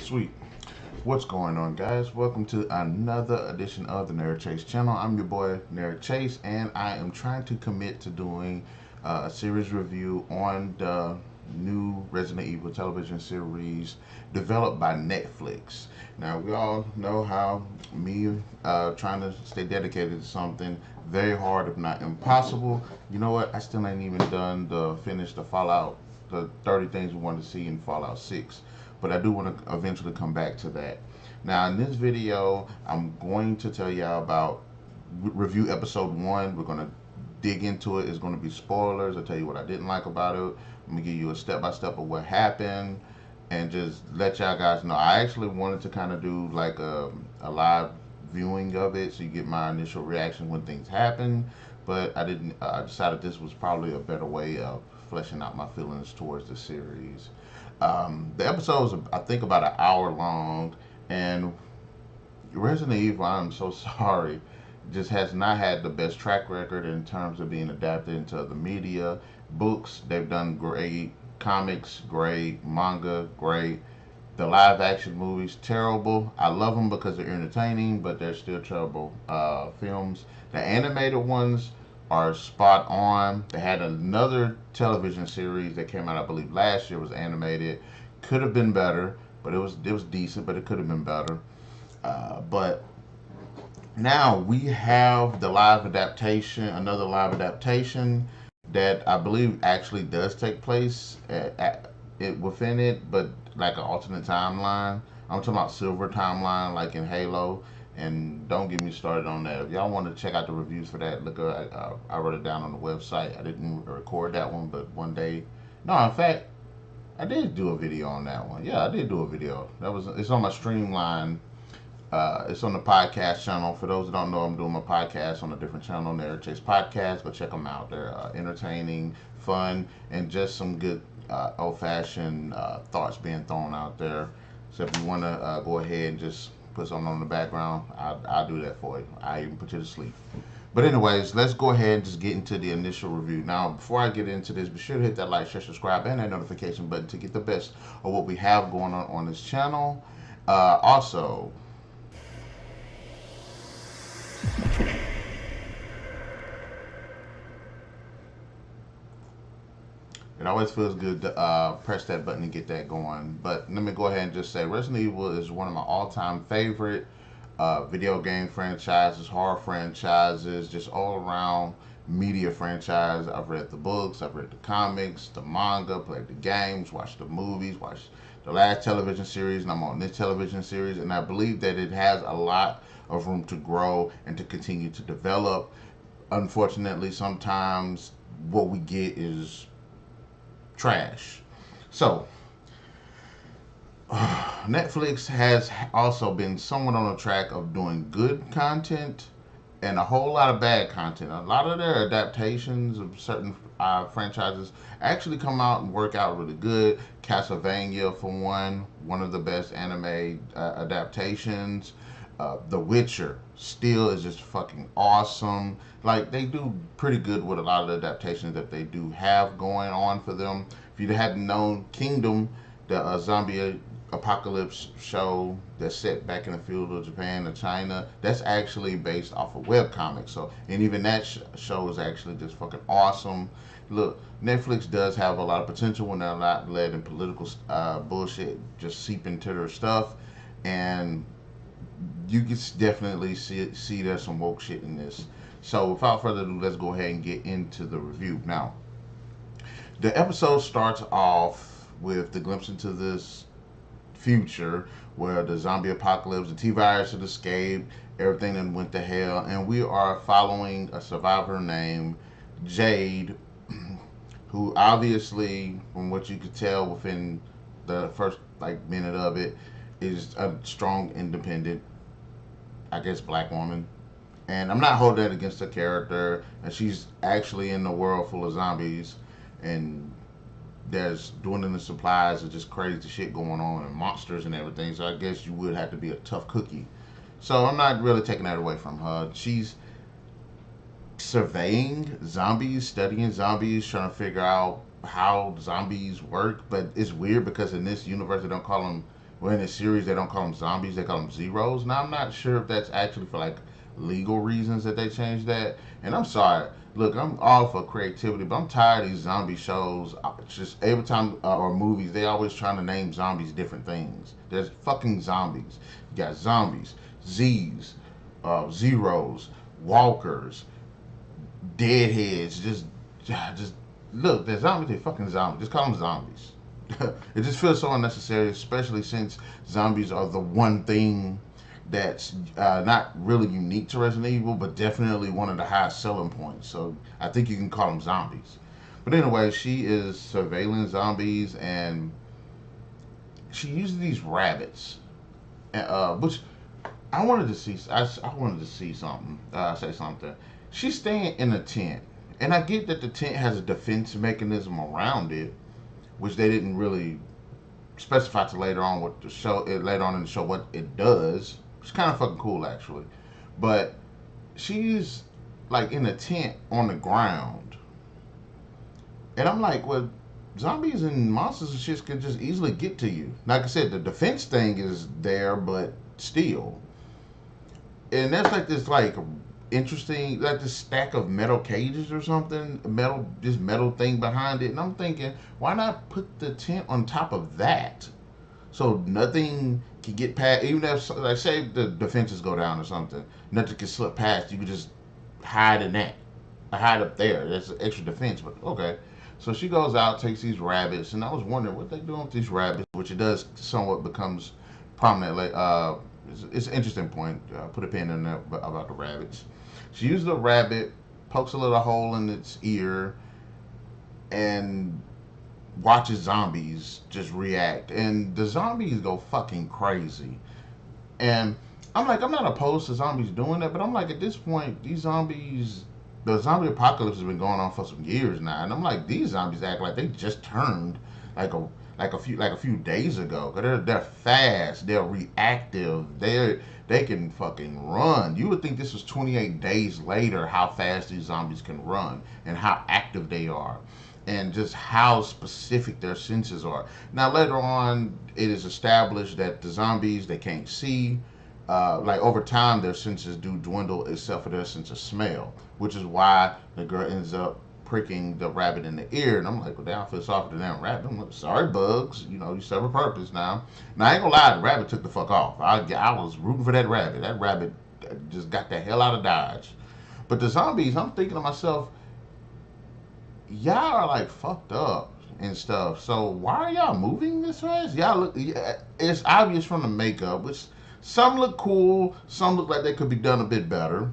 Sweet. What's going on, guys? Welcome to another edition of the NarikChase channel. I'm your boy, NarikChase, and I am trying to commit to doing a series review on the new Resident Evil television series developed by Netflix. Now, we all know how me trying to stay dedicated to something very hard, if not impossible. You know what? I still ain't even done the finish the Fallout, the 30 things we want to see in Fallout 6, but I do want to eventually come back to that. Now, in this video, I'm going to tell y'all about review episode 1. We're going to dig into it. It's going to be spoilers. I'll tell you what I didn't like about it. I'm going to give you a step-by-step of what happened and just let y'all guys know. I actually wanted to kind of do like a live viewing of it so you get my initial reaction when things happen, but I didn't. I decided this was probably a better way of fleshing out my feelings towards the series. The episodes, I think, about an hour long, and Resident Evil, I'm so sorry, just has not had the best track record in terms of being adapted into the media. Books, they've done great. Comics, great. Manga, great. The live action movies, terrible. I love them because they're entertaining, but they're still terrible films. The animated ones are spot on. They had another television series that came out, I believe, last year. Was animated. Could have been better, but it was decent, but it could have been better. But now we have the live adaptation, another live adaptation that I believe actually does take place it within it, but like an alternate timeline. I'm talking about silver timeline, like in Halo. And don't get me started on that. If y'all want to check out the reviews for that, look, I wrote it down on the website. I didn't record that one, but one day, no, in fact, I did do a video on that one. Yeah, I did do a video. It's on my Streamline. It's on the podcast channel. For those that don't know, I'm doing my podcast on a different channel, NarikChase Podcast. Go check them out. They're entertaining, fun, and just some good old-fashioned thoughts being thrown out there. So if you want to go ahead and just put something on the background, I'll do that for you. I even put you to sleep. But anyways, let's go ahead and just get into the initial review. Now, before I get into this, be sure to hit that like, share, subscribe, and that notification button to get the best of what we have going on this channel. Also, it always feels good to press that button and get that going. But let me go ahead and just say Resident Evil is one of my all-time favorite video game franchises, horror franchises, just all around media franchise. I've read the books, I've read the comics, the manga, played the games, watched the movies, watched the last television series, and I'm on this television series. And I believe that it has a lot of room to grow and to continue to develop. Unfortunately, sometimes what we get is trash. So, Netflix has also been somewhat on the track of doing good content and a whole lot of bad content. A lot of their adaptations of certain franchises actually come out and work out really good. Castlevania, for one of the best anime adaptations. The Witcher still is just fucking awesome. Like, they do pretty good with a lot of the adaptations that they do have going on for them. If you hadn't known, Kingdom, the zombie apocalypse show that's set back in the field of Japan and China, that's actually based off of webcomics. So, and even that show is actually just fucking awesome. Look, Netflix does have a lot of potential when they're not led in political bullshit just seep into their stuff, and you can definitely see there's some woke shit in this. So without further ado, let's go ahead and get into the review. Now, the episode starts off with the glimpse into this future where the zombie apocalypse, the T-virus had escaped, everything that went to hell, and we are following a survivor named Jade, who obviously, from what you could tell within the first minute of it, is a strong, independent, I guess, black woman. And I'm not holding that against her character. And she's actually in a world full of zombies, and there's dwindling supplies and just crazy shit going on and monsters and everything. So I guess you would have to be a tough cookie. So I'm not really taking that away from her. She's surveying zombies, studying zombies, trying to figure out how zombies work. But it's weird because in this universe they don't call them Well, in this series, they don't call them zombies; they call them zeros. Now, I'm not sure if that's actually for like legal reasons that they changed that. And I'm sorry. Look, I'm all for creativity, but I'm tired of these zombie shows. Just every time or movies, they always trying to name zombies different things. There's fucking zombies. You got zombies, Z's, zeros, walkers, deadheads. Just look. They're zombies. They're fucking zombies. Just call them zombies. It just feels so unnecessary, especially since zombies are the one thing that's not really unique to Resident Evil, but definitely one of the highest selling points. So I think you can call them zombies. But anyway, she is surveilling zombies, and she uses these rabbits, which I wanted to see. I wanted to see something. Say something. She's staying in a tent, and I get that the tent has a defense mechanism around it, which they didn't really specify to later on what the show later on in the show what it does. It's kind of fucking cool actually, but she's like in a tent on the ground, and I'm like, well, zombies and monsters and shit could just easily get to you. Like I said, the defense thing is there, but still, and there's like this like interesting like this stack of metal cages or something, this metal thing behind it, and I'm thinking, why not put the tent on top of that so nothing can get past, even if like say the defenses go down or something, nothing can slip past. You can just hide in that, hide up there. That's an extra defense. But okay, so she goes out, takes these rabbits, and I was wondering what they doing with these rabbits, which it does somewhat becomes prominent. Like it's an interesting point. Put a pin in there about the rabbits. She uses the rabbit, pokes a little hole in its ear, and watches zombies just react. And the zombies go fucking crazy. And I'm like, I'm not opposed to zombies doing that, but I'm like, at this point, these zombies, the zombie apocalypse has been going on for some years now, and I'm like, these zombies act like they just turned like a few days ago. Cause they're fast, they're reactive, they can fucking run. You would think this was 28 days later how fast these zombies can run and how active they are, and just how specific their senses are. Now later on, it is established that the zombies they can't see. Like over time, their senses do dwindle, except for their sense of smell, which is why the girl ends up pricking the rabbit in the ear. And I'm like, well, damn, I feel sorry for the damn rabbit. I'm like, sorry, bugs. You know, you serve a purpose now. Now, I ain't gonna lie, the rabbit took the fuck off. I was rooting for that rabbit. That rabbit just got the hell out of Dodge. But the zombies, I'm thinking to myself, y'all are like fucked up and stuff. So why are y'all moving this fast? Y'all look, yeah, it's obvious from the makeup, which some look cool, some look like they could be done a bit better.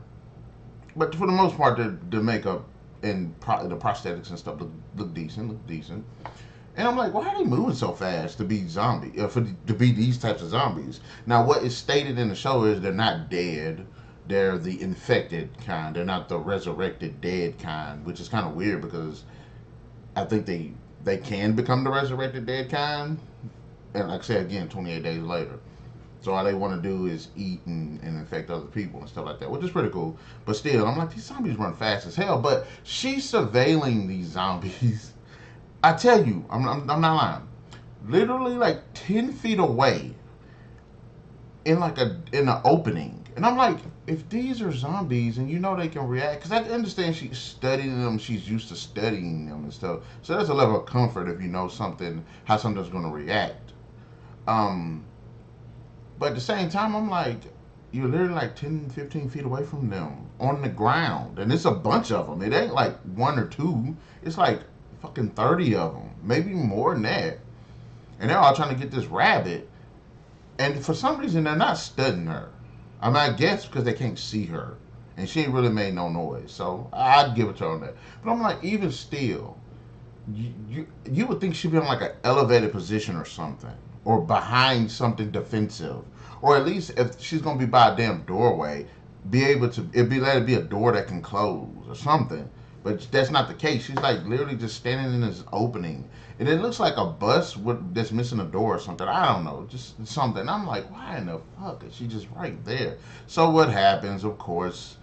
But for the most part, the makeup and the prosthetics and stuff look decent. And I'm like, why are they moving so fast to be to be these types of zombies? Now, what is stated in the show is they're not dead. They're the infected kind. They're not the resurrected dead kind, which is kind of weird because I think they can become the resurrected dead kind. And like I said again, 28 days later. So all they want to do is eat and infect other people and stuff like that, which is pretty cool. But still, I'm like, these zombies run fast as hell. But she's surveilling these zombies. I tell you, I'm not lying. Literally like 10 feet away in in an opening. And I'm like, if these are zombies and you know they can react, because I understand she's studying them, she's used to studying them and stuff. So there's a level of comfort if you know how something's going to react. But at the same time, I'm like, you're literally like 10, 15 feet away from them on the ground. And it's a bunch of them. It ain't like one or two. It's like fucking 30 of them. Maybe more than that. And they're all trying to get this rabbit. And for some reason, they're not studying her. I mean, I guess because they can't see her. And she ain't really made no noise. So I'd give it to her on that. But I'm like, even still, you would think she'd be in like an elevated position or something. Or behind something defensive. Or at least if she's going to be by a damn doorway, let it be a door that can close or something. But that's not the case. She's like literally just standing in this opening. And it looks like a bus that's missing a door or something. I don't know. Just something. I'm like, why in the fuck is she just right there? So what happens, of course,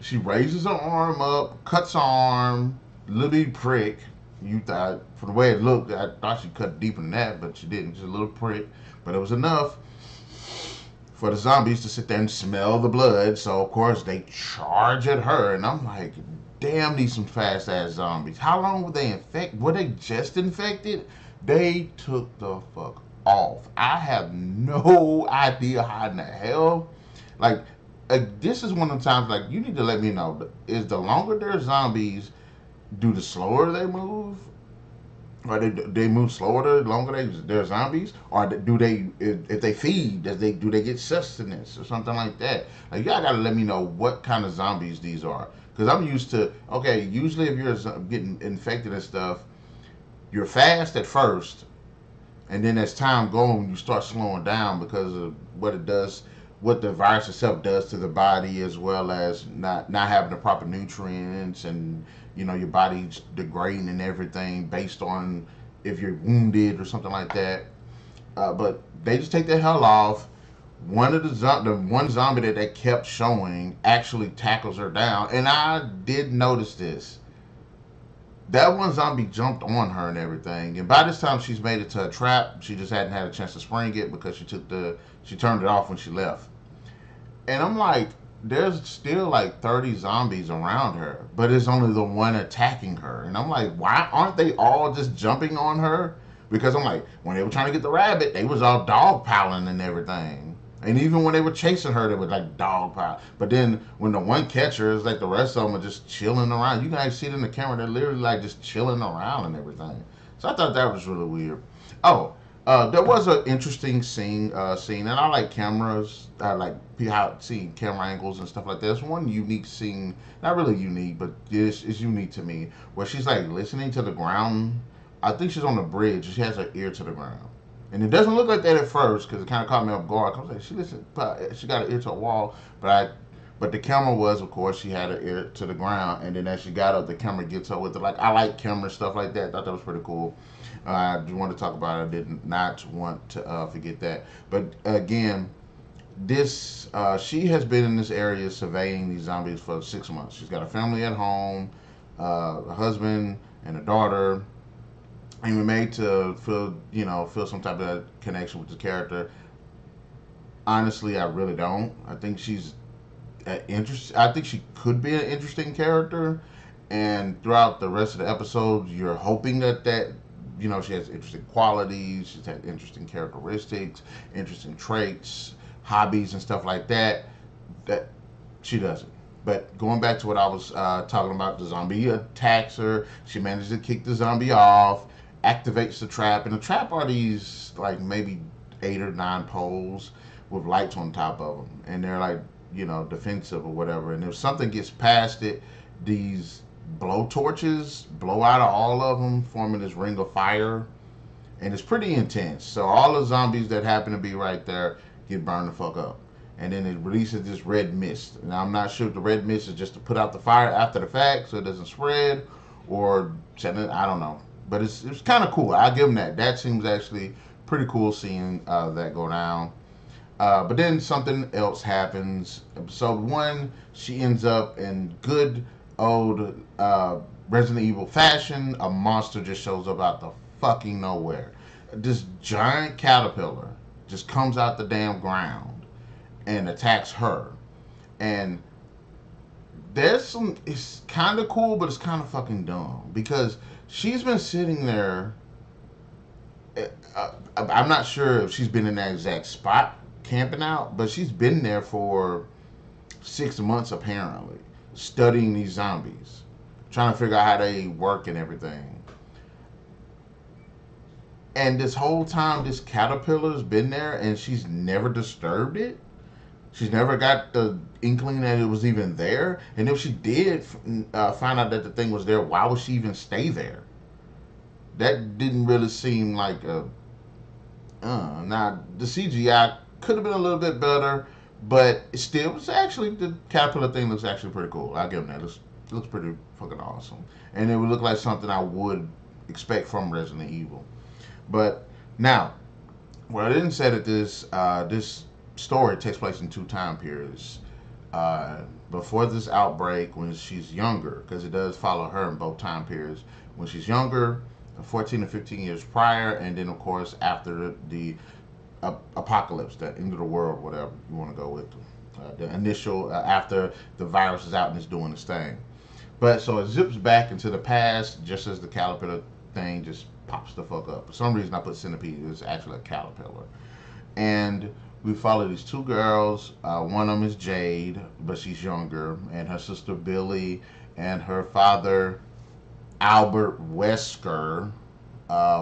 she raises her arm up, cuts her arm, little prick, You thought, from the way it looked, I thought she cut deeper than that, but she didn't. Just a little prick, but it was enough for the zombies to sit there and smell the blood. So of course they charge at her, and I'm like, damn, these some fast ass zombies. How long were they infected? Were they just infected? They took the fuck off. I have no idea how in the hell. Like, this is one of the times, like, you need to let me know. Is the longer they're zombies, do the slower they move? Or they move slower the longer they're zombies, or do they, if they feed, do they get sustenance or something like that? Like, y'all gotta let me know what kind of zombies these are, because I'm used to, okay, usually if you're getting infected and stuff, you're fast at first, and then as time goes, you start slowing down because of what it does, what the virus itself does to the body, as well as not having the proper nutrients, and your body's degrading and everything based on if you're wounded or something like that. But they just take the hell off. The one zombie that they kept showing actually tackles her down, and I did notice this. That one zombie jumped on her and everything, and by this time she's made it to a trap. She just hadn't had a chance to spring it because she turned it off when she left. And I'm like, there's still like 30 zombies around her, but it's only the one attacking her. And I'm like, why aren't they all just jumping on her? Because I'm like, when they were trying to get the rabbit, they was all dog piling and everything. And even when they were chasing her, they were like dog pile. But then when the one catcher is like, the rest of them are just chilling around. You guys see it in the camera, they're literally like just chilling around and everything. So I thought that was really weird. Oh, there was an interesting scene, and I like cameras. I like how seeing camera angles and stuff like that. There's one unique scene, not really unique, but this is unique to me, where she's like listening to the ground. I think she's on the bridge. She has her ear to the ground, and it doesn't look like that at first because it kind of caught me off guard. I was like, she got her ear to a wall, but the camera was, of course, she had her ear to the ground, and then as she got up, the camera gets her with it. Like, I like camera stuff like that. I thought that was pretty cool. I just wanted to talk about it. I did not want to forget that. But again, she has been in this area surveying these zombies for 6 months. She's got a family at home, a husband and a daughter, and we're made to feel some type of connection with the character. Honestly, I really don't. I think she's I think she could be an interesting character, and throughout the rest of the episode, you're hoping that she has interesting qualities, she's had interesting characteristics, interesting traits, hobbies, and stuff like that. That she doesn't. But going back to what I was talking about, the zombie attacks her. She manages to kick the zombie off, activates the trap, and the trap are these like maybe 8 or 9 poles with lights on top of them, and they're like defensive or whatever. And if something gets past it, these blow torches blow out of all of them, forming this ring of fire, and it's pretty intense. So all the zombies that happen to be right there get burned the fuck up, and then it releases this red mist. And I'm not sure if the red mist is just to put out the fire after the fact so it doesn't spread, or I don't know. But it's kind of cool. I'll give them that. That seems actually pretty cool seeing that go down. But then something else happens. Episode 1, she ends up in good old Resident Evil fashion. A monster just shows up out the fucking nowhere. This giant caterpillar just comes out the damn ground and attacks her. And it's kind of cool, but it's kind of fucking dumb because she's been sitting there. I'm not sure if she's been in that exact spot camping out, but she's been there for 6 months apparently, studying these zombies, trying to figure out how they work and everything. And this whole time, this caterpillar's been there, and she's never disturbed it. She's never got the inkling that it was even there. And if she did find out that the thing was there, why would she even stay there? That didn't really seem like a. Now the CGI could have been a little bit better, but it still was actually, the caterpillar thing looks actually pretty cool. I'll give them that. It looks pretty fucking awesome, and it would look like something I would expect from Resident Evil. But now, what I didn't say that this story takes place in 2 time periods. Before this outbreak, when she's younger, because it does follow her in both time periods. when she's younger, 14 to 15 years prior, and then of course after the apocalypse, the end of the world, whatever you want to go with. The initial after the virus is out and it's doing its thing. But so it zips back into the past just as the caterpillar thing just pops the fuck up. For some reason, I put centipede. It's actually a caterpillar. And we follow these two girls. One of them is Jade, but she's younger, and her sister Billy, and her father Albert Wesker,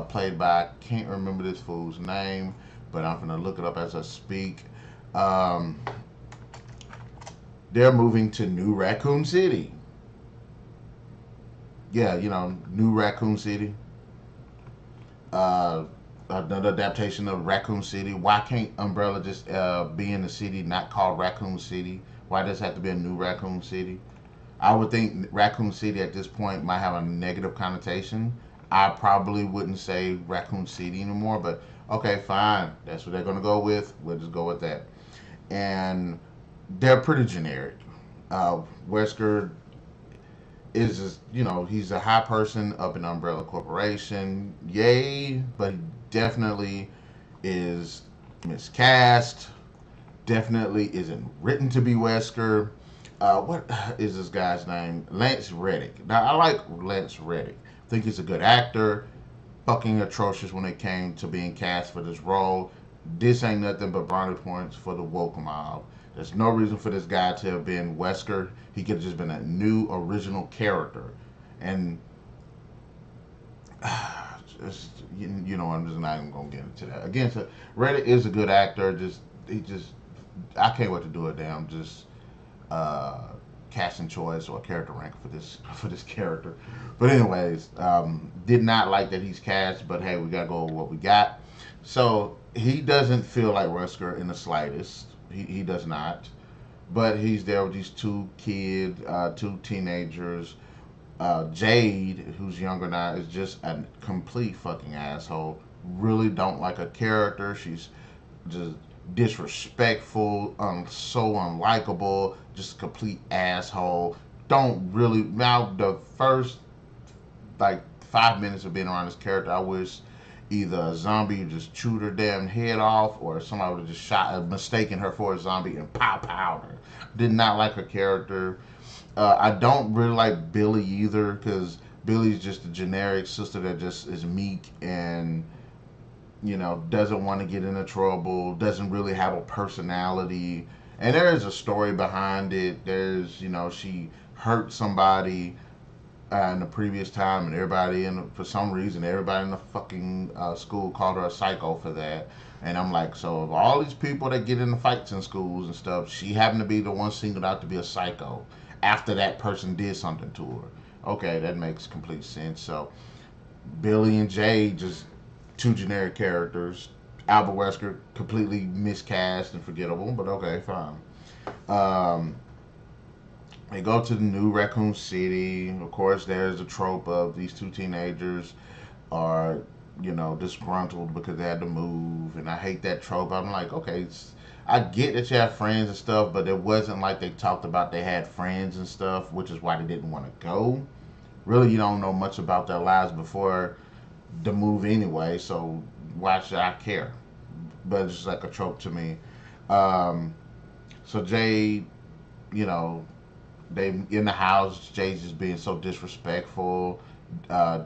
played by, I can't remember this fool's name, but I'm gonna look it up as I speak. Um, they're moving to New Raccoon City. Yeah, you know, New Raccoon City. Uh, Another adaptation of Raccoon City. Why can't Umbrella just be in the city, not called Raccoon City? Why does it have to be a New Raccoon City? I would think Raccoon City at this point might have a negative connotation. I probably wouldn't say Raccoon City anymore, but okay, fine. That's what they're going to go with. We'll just go with that. And they're pretty generic. Wesker is just, you know, he's a high person up in Umbrella Corporation. Yay, but he definitely is miscast. Definitely isn't written to be Wesker. What is this guy's name? Lance Reddick. Now, I like Lance Reddick. I think he's a good actor. Fucking atrocious when it came to being cast for this role. This ain't nothing but brownie points for the woke mob. There's no reason for this guy to have been Wesker. He could have just been a new original character. And just, you know, I'm just not even gonna get into that. Again, so Reddick is a good actor. I can't wait to do a damn casting choice or character rank for this character. But anyways, did not like that he's cast, but hey, we gotta go with what we got. So he doesn't feel like Wesker in the slightest. He does not. But he's there with these two kids, two teenagers. Jade, who's younger now, is just a complete fucking asshole. Really don't like her character. She's just disrespectful, so unlikable, just a complete asshole. Don't really, now the first like 5 minutes of being around this character, I wish either a zombie just chewed her damn head off or somebody would have just mistaken her for a zombie and pow her. Did not like her character. I don't really like Billy either, because Billy's just a generic sister that just is meek and, you know, doesn't want to get into trouble, doesn't really have a personality. And there is a story behind it. There's, you know, she hurt somebody in the previous time, and for some reason, everybody in the fucking school called her a psycho for that. And I'm like, so of all these people that get into fights in schools and stuff, she happened to be the one singled out to be a psycho after that person did something to her. Okay, that makes complete sense. So Billy and Jay, just two generic characters. Albert Wesker, completely miscast and forgettable, but okay, fine. They go to the New Raccoon City. Of course, there's a trope of these two teenagers are, you know, disgruntled because they had to move, and I hate that trope. I'm like, okay, I get that you have friends and stuff, but it wasn't like they talked about they had friends and stuff, which is why they didn't want to go. Really, you don't know much about their lives before the move anyway, so why should I care? But it's just like a trope to me. So Jade, you know, they in the house, Jade's just being so disrespectful.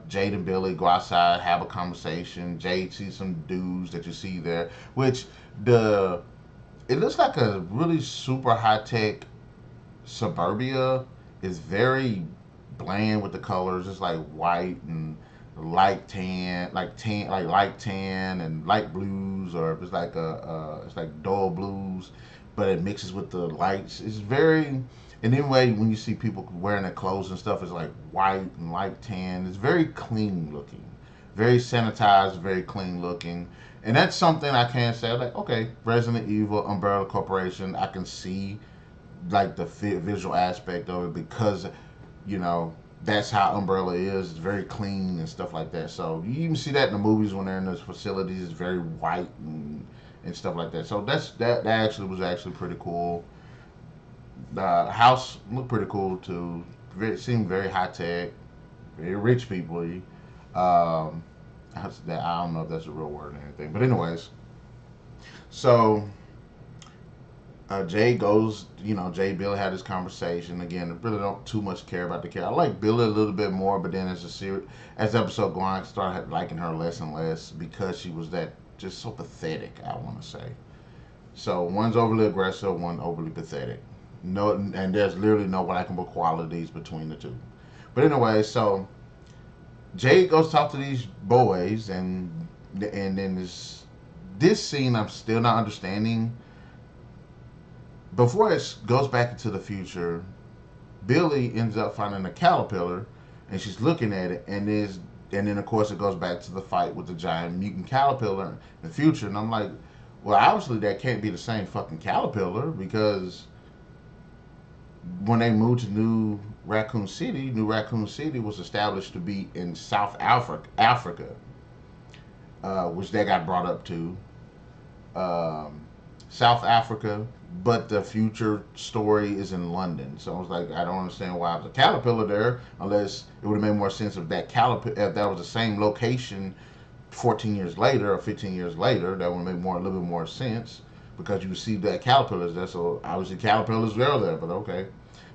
Jade and Billy go outside, have a conversation. Jade sees some dudes that you see there, which it looks like a really super high tech suburbia. It's very bland with the colors. It's like white and light tan, like light tan and light blues, or if it's like it's like dull blues, but it mixes with the lights. It's very, and anyway, when you see people wearing their clothes and stuff, it's like white and light tan. It's very clean looking, very sanitized, very clean looking. And that's something I can say, like, okay, Resident Evil, Umbrella Corporation, I can see like the visual aspect of it, because, you know, that's how Umbrella is. It's very clean and stuff like that. So you even see that in the movies when they're in those facilities. It's very white and stuff like that. So that actually was actually pretty cool. The house looked pretty cool too. Seemed very high tech. very rich people. Um, I don't know if that's a real word or anything, but anyways, so Jay goes, Jay Billy had this conversation again. I really don't too much care about the character. I like Billy a little bit more, but then as the episode going, I started liking her less and less because she was that just so pathetic. I want to say so. One's overly aggressive, one overly pathetic. No, and there's literally no likable qualities between the two. But anyway, so Jay goes talk to these boys, and then this scene I'm still not understanding. Before it goes back into the future, Billy ends up finding a caterpillar, and she's looking at it, and then of course it goes back to the fight with the giant mutant caterpillar in the future, and I'm like, well, obviously that can't be the same fucking caterpillar because when they moved to New Raccoon City was established to be in South Africa, which they got brought up to. Um, South Africa, but the future story is in London. So I was like, I don't understand why there's a caterpillar there, unless it would have made more sense if if that was the same location 14 years later or 15 years later. That would make a little bit more sense because you see that caterpillars there. So obviously caterpillars were there, but okay,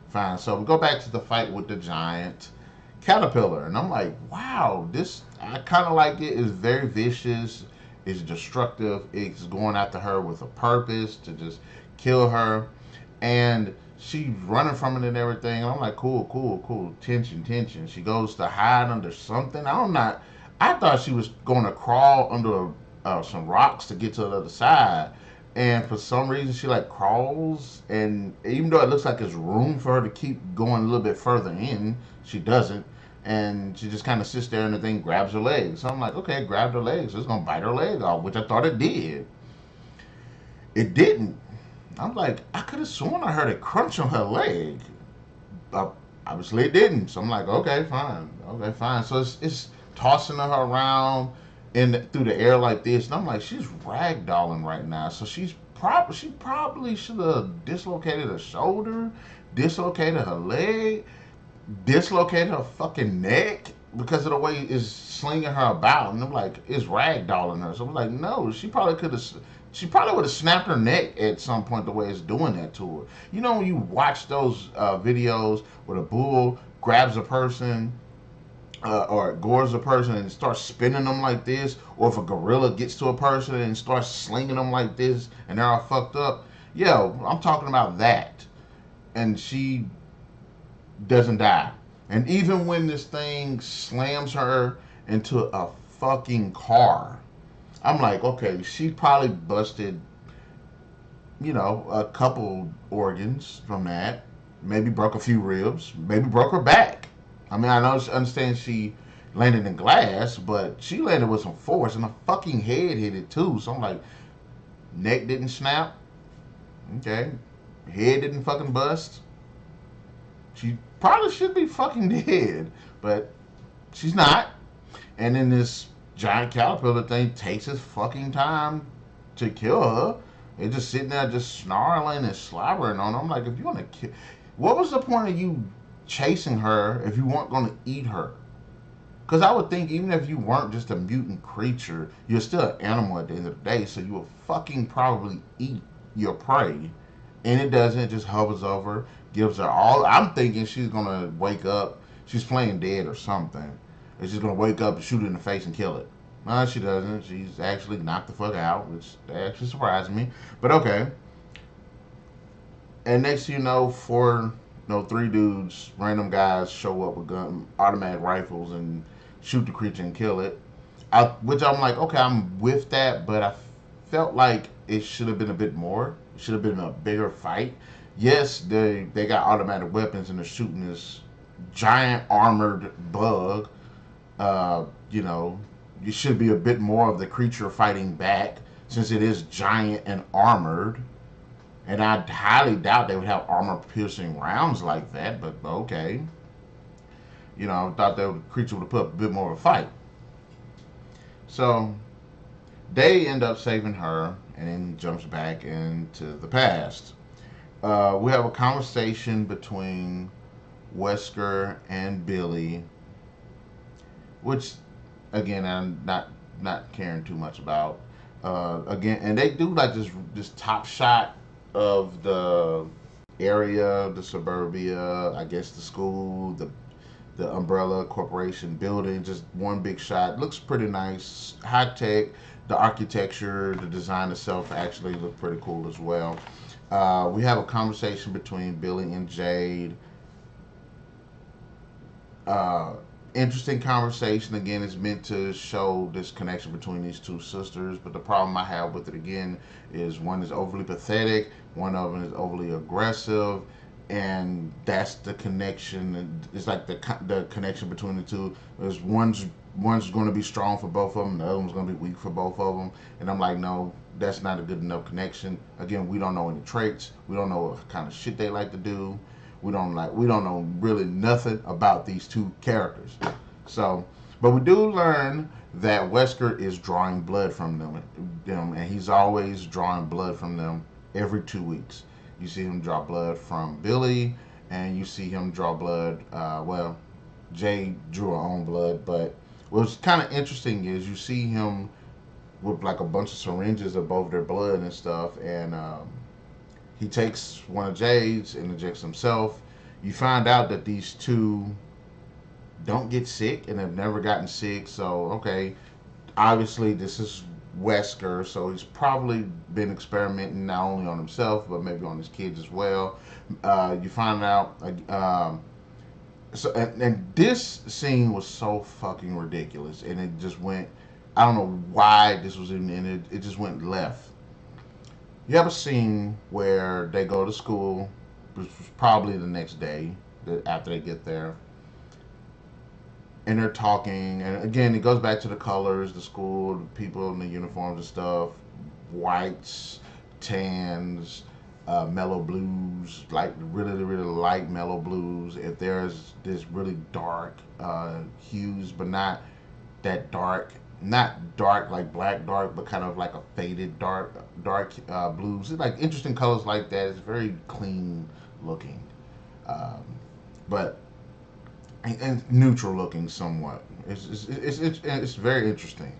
fine. So we go back to the fight with the giant caterpillar, and I'm like, wow, this I kind of like it. It's very vicious. It's destructive. It's going after her with a purpose to just kill her, and she's running from it and everything. And I'm like, cool, cool, cool. Tension, tension. She goes to hide under something. I thought she was going to crawl under some rocks to get to the other side. And for some reason, she like crawls, and even though it looks like there's room for her to keep going a little bit further in, she doesn't. And she just kind of sits there, and the thing grabs her leg. So I'm like, okay, grabbed her leg, so it's gonna bite her leg off, which I thought it did. It didn't. I'm like, I could have sworn I heard it crunch on her leg. Obviously, it didn't. So I'm like, okay, fine. So it's tossing her around through the air like this, and I'm like, she's ragdolling right now. So she probably should have dislocated her shoulder, dislocated her leg, dislocated her fucking neck because of the way it's slinging her about. And I'm like, it's ragdolling her. So I'm like, no, she probably would have snapped her neck at some point the way it's doing that to her. You know, when you watch those videos where the bull grabs a person or gores a person and starts spinning them like this, or if a gorilla gets to a person and starts slinging them like this and they're all fucked up. Yeah, I'm talking about that. And she doesn't die. And even when this thing slams her into a fucking car, I'm like, okay, she probably busted, a couple organs from that. Maybe broke a few ribs. Maybe broke her back. I mean, understand she landed in glass, but she landed with some force, and her fucking head hit it too. So I'm like, neck didn't snap. Okay. Head didn't fucking bust. She probably should be fucking dead, but she's not. And then this giant caterpillar thing takes its fucking time to kill her. It's just sitting there, just snarling and slobbering on her. I'm like, if you want to kill, what was the point of you chasing her if you weren't going to eat her? Because I would think even if you weren't just a mutant creature, you're still an animal at the end of the day, so you would fucking probably eat your prey. And it doesn't. It just hovers over, gives her all. I'm thinking she's going to wake up. She's playing dead or something. And she's going to wake up and shoot it in the face and kill it. No, she doesn't. She's actually knocked the fuck out, which actually surprised me. But okay. And next thing you know, three dudes, random guys, show up with automatic rifles and shoot the creature and kill it. Which I'm like, okay, I'm with that, but I felt like it should have been a bit more. It should have been a bigger fight. Yes, they got automatic weapons and they're shooting this giant armored bug. You should be a bit more of the creature fighting back since it is giant and armored. And I highly doubt they would have armor-piercing rounds like that, but okay. I thought the creature would have put up a bit more of a fight. So, they end up saving her and then jumps back into the past. We have a conversation between Wesker and Billy which again I'm not caring too much about. Again, and they do like this top shot of the area, the suburbia, I guess the school, the umbrella corporation building, just one big shot. Looks pretty nice, high tech. The architecture, the design itself actually look pretty cool as well. We have a conversation between Billy and Jade. uh, Interesting conversation. Again, it's meant to show this connection between these two sisters. But the problem I have with it again is one is overly pathetic, one of them is overly aggressive, and that's the connection. It's like the connection between the two is one's going to be strong for both of them, the other one's going to be weak for both of them. And I'm like, no, that's not a good enough connection. Again, we don't know any traits. We don't know what kind of shit they like to do. We don't know really nothing about these two characters. So, but we do learn that Wesker is drawing blood from them, and he's always drawing blood from them every 2 weeks. You see him draw blood from Billy, and you see him draw blood. Well, Jay drew her own blood, but what's kind of interesting is you see him with like a bunch of syringes of both their blood and stuff, and he takes one of Jade's and injects himself. You find out that these two don't get sick and have never gotten sick. So, okay, obviously this is Wesker, so he's probably been experimenting not only on himself but maybe on his kids as well. You find out, and this scene was so fucking ridiculous, and it just went. I don't know why this was in it. It just went left. You have a scene where they go to school, which was probably the next day after they get there, and they're talking. And again, it goes back to the colors, the school, the people in the uniforms and stuff, whites, tans, mellow blues, like really, really light mellow blues. If there's this really dark hues, but not that dark, not dark like black dark, but kind of like a faded dark blues. It's like interesting colors like that. It's very clean looking, um, but and neutral looking somewhat. It's very interesting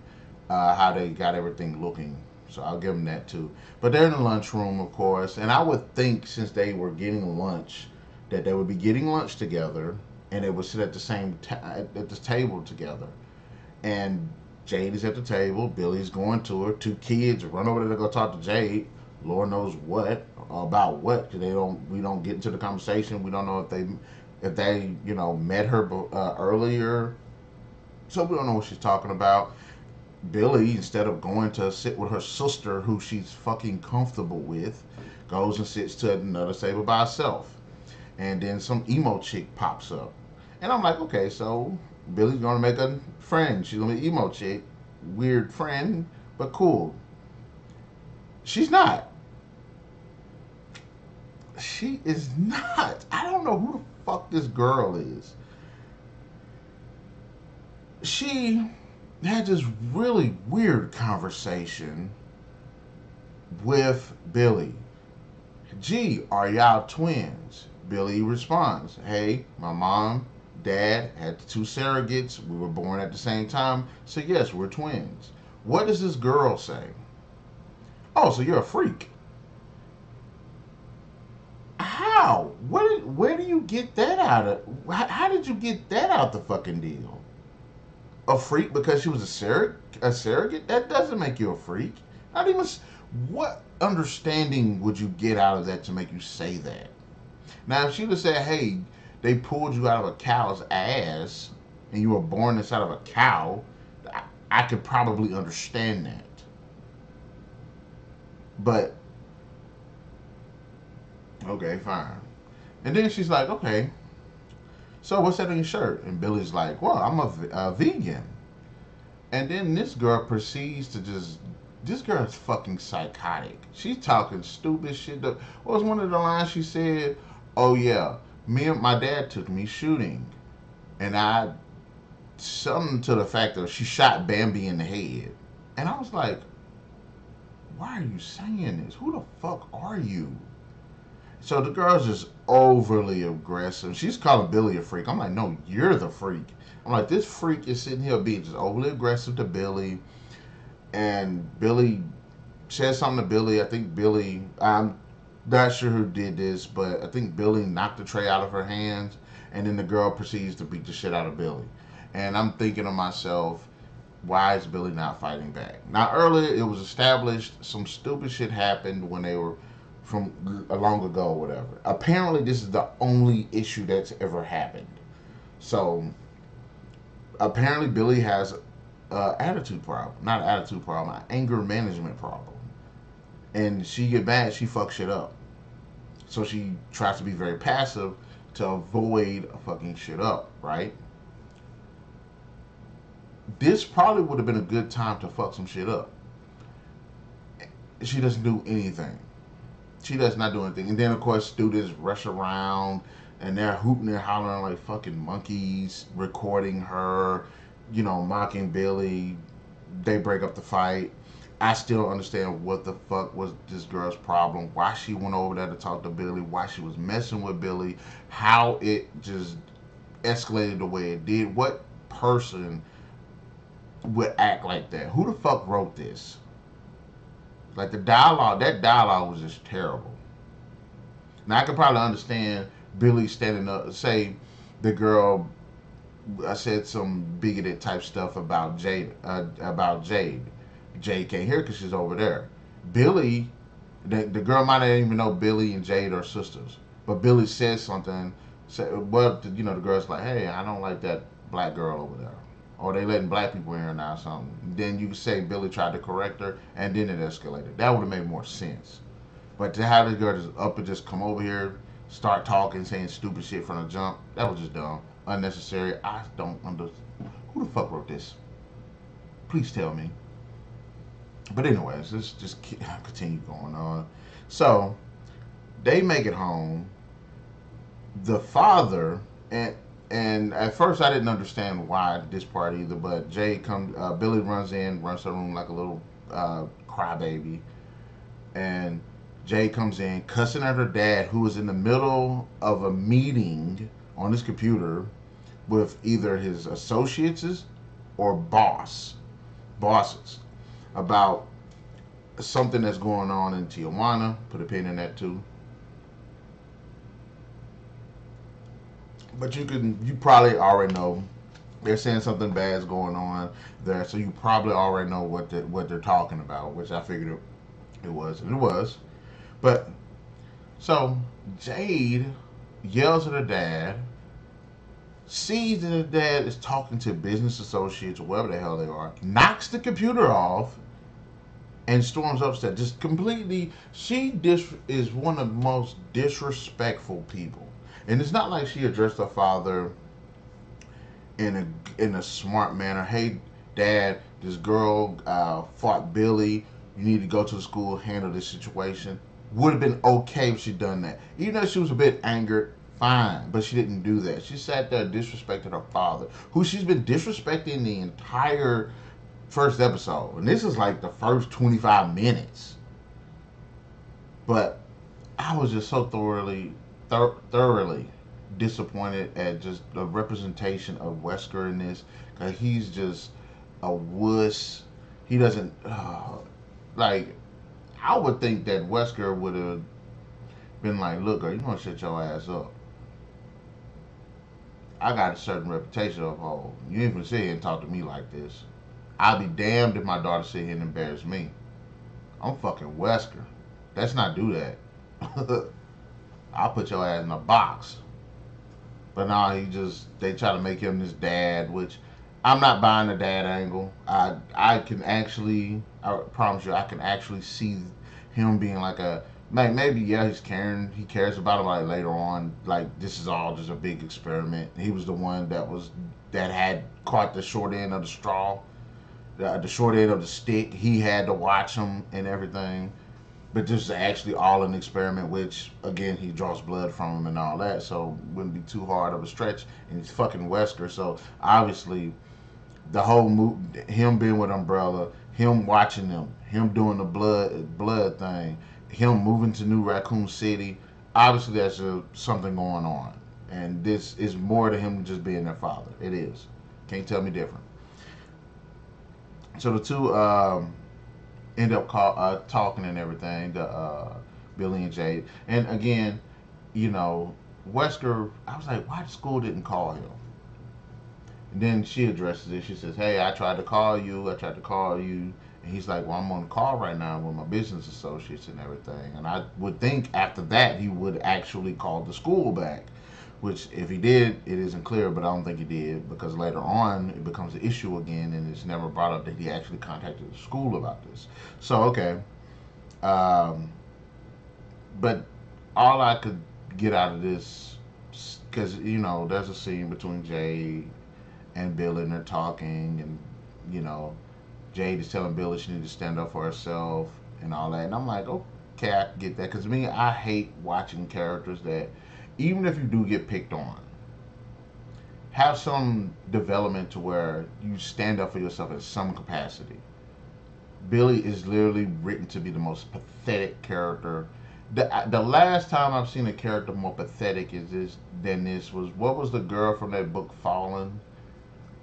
how they got everything looking. So I'll give them that too. But they're in the lunchroom, of course, and I would think since they were getting lunch that they would be getting lunch together, and they would sit at the same at the table together. And Jade is at the table. Billy's going to her. Two kids run over there to go talk to Jade. Lord knows what about what. Cause we don't get into the conversation. We don't know if they met her earlier. So we don't know what she's talking about. Billy, instead of going to sit with her sister, who she's fucking comfortable with, goes and sits to another table by herself. And then some emo chick pops up. And I'm like, okay, so Billy's gonna make a friend. She's gonna be emo chick, weird friend, but cool. She's not. She is not. I don't know who the fuck this girl is. She had this really weird conversation with Billy. Gee, are y'all twins? Billy responds, hey, my mom, dad had two surrogates. We were born at the same time. So yes, we're twins. What does this girl say? Oh, so you're a freak. How? Where do you get that out of? How did you get that out the fucking deal? A freak because she was a surrogate? That doesn't make you a freak. Not even. What understanding would you get out of that to make you say that? Now, if she would have said, hey, they pulled you out of a cow's ass and you were born inside of a cow, I could probably understand that. But, okay, fine. And then she's like, okay, so what's that on your shirt? And Billy's like, well, I'm a vegan. And then this girl proceeds to this girl is fucking psychotic. She's talking stupid shit. What was one of the lines she said? Oh yeah, me and my dad took me shooting, and I something to the fact that she shot Bambi in the head, and I was like, why are you saying this? Who the fuck are you? So the girl's just overly aggressive. She's calling Billy a freak. I'm like, no, you're the freak. I'm like, this freak is sitting here being just overly aggressive to Billy, and Billy says something to Billy. I think Billy, I'm not sure who did this, but I think Billy knocked the tray out of her hands, and then the girl proceeds to beat the shit out of Billy. And I'm thinking to myself, why is Billy not fighting back? Now, earlier it was established some stupid shit happened when they were from a long ago or whatever. Apparently, this is the only issue that's ever happened. So, apparently, Billy has an attitude problem. Not an attitude problem, an anger management problem. And she get mad, she fucks shit up. So she tries to be very passive to avoid fucking shit up, right? This probably would have been a good time to fuck some shit up. She doesn't do anything. She does not do anything. And then, of course, students rush around and they're hooting and hollering like fucking monkeys, recording her, mocking Billy. They break up the fight. I still don't understand what the fuck was this girl's problem, why she went over there to talk to Billy, why she was messing with Billy, how it just escalated the way it did. What person would act like that? Who the fuck wrote this? Like that dialogue was just terrible. Now I could probably understand Billy standing up, say the girl I said some bigoted type stuff about Jade, Jade can't hear because she's over there. Billy, the girl might not even know Billy and Jade are sisters, but Billy says something. Well, the girl's like, "Hey, I don't like that black girl over there," or they letting black people in here now, or something. Then you say Billy tried to correct her, and then it escalated. That would have made more sense. But to have this girl just up and just come over here, start talking, saying stupid shit from the jump, that was just dumb, unnecessary. I don't understand. Who the fuck wrote this? Please tell me. But anyways, let's just continue going on. So they make it home. The father and at first I didn't understand why this part either. But Billy runs to the room like a little crybaby, and Jay comes in cussing at her dad, who is in the middle of a meeting on his computer with either his associates or bosses about something that's going on in Tijuana. Put a pin in that too. But you probably already know they're saying something bad is going on there, so you probably already know what they're talking about, which I figured it was, and it was. But so Jade yells at her dad, sees that her dad is talking to business associates or whatever the hell they are, knocks the computer off, and storms upstairs. Just completely, is one of the most disrespectful people. And it's not like she addressed her father in a smart manner. Hey, Dad, this girl fought Billy. You need to go to the school, handle this situation. Would have been okay if she'd done that. Even though she was a bit angered, fine. But she didn't do that. She sat there and disrespected her father, who she's been disrespecting the entire first episode. And this is like the first 25 minutes. But I was just so thoroughly disappointed at just the representation of Wesker in this, because he's just a wuss. He doesn't like. I would think that Wesker would have been like, "Look, girl, you want to shut your ass up. I got a certain reputation to uphold. You ain't gonna sit here and talk to me like this. I'll be damned if my daughter sit here and embarrass me. I'm fucking Wesker. Let's not do that. I'll put your ass in a box." But now they try to make him this dad, which I'm not buying the dad angle. I promise you, I can actually see him being like maybe yeah, he cares about him like later on. Like this is all just a big experiment. He was the one that had caught the short end of the straw, the short end of the stick. He had to watch him and everything. But this is actually all an experiment, which, again, he draws blood from him and all that, so it wouldn't be too hard of a stretch. And he's fucking Wesker, so obviously the whole him being with Umbrella, him watching them, him doing the blood thing, him moving to New Raccoon City, obviously there's something going on, and this is more to him than just being their father. It is. Can't tell me different. So the two end up talking and everything. The Billy and Jade, and again, you know, Wesker. I was like, why the school didn't call him? And then she addresses it. She says, "Hey, I tried to call you. I tried to call you." And he's like, "Well, I'm on the call right now with my business associates and everything." And I would think after that he would actually call the school back. Which, if he did, it isn't clear, but I don't think he did because later on it becomes an issue again, and it's never brought up that he actually contacted the school about this. So, okay. Um, but all I could get out of this, because, you know, there's a scene between Jay and Billy, and they're talking, and, you know, Jade is telling Billy she needs to stand up for herself and all that. And I'm like, okay, I get that. Because me, I hate watching characters that, even if you do get picked on, have some development to where you stand up for yourself in some capacity. Billy is literally written to be the most pathetic character. The last time I've seen a character more pathetic than this was, what was the girl from that book Fallen?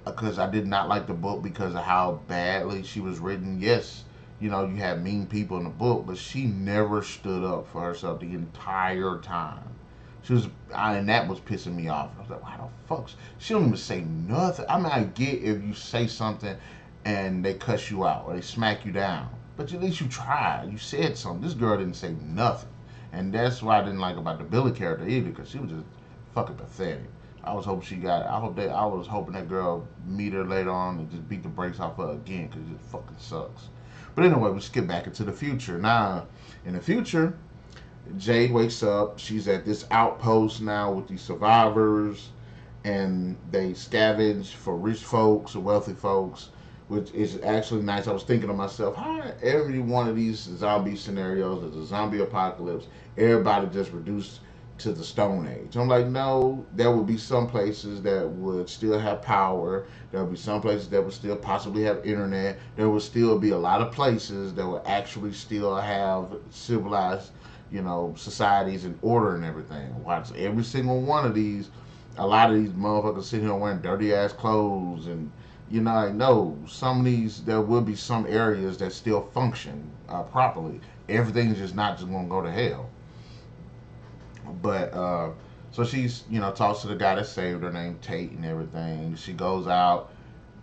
Because I did not like the book because of how badly she was written. Yes, you know, you had mean people in the book, but she never stood up for herself the entire time. She was, and that was pissing me off. I was like, why the fuck? She don't even say nothing. I mean, I get if you say something and they cuss you out or they smack you down, but at least you tried. You said something. This girl didn't say nothing, and that's what I didn't like about the Billy character either, because she was just fucking pathetic. I was hoping she got. I was hoping that girl meet her later on and just beat the brakes off her again, because it just fucking sucks. But anyway, we skip back into the future. Now, in the future, Jade wakes up. She's at this outpost now with these survivors, and they scavenge for rich folks or wealthy folks, which is actually nice. I was thinking to myself, how every one of these zombie scenarios is a zombie apocalypse, everybody just reduced to the Stone Age. I'm like, no, there would be some places that would still have power. There would be some places that would still possibly have internet. There would still be a lot of places that would actually still have civilized, you know, societies and order and everything. Watch every single one of these. A lot of these motherfuckers sitting here wearing dirty ass clothes, and you know, I know some of these, there will be some areas that still function properly. Everything's just not just gonna go to hell. But so she's, you know, talks to the guy that saved her, named Tate, and everything. She goes out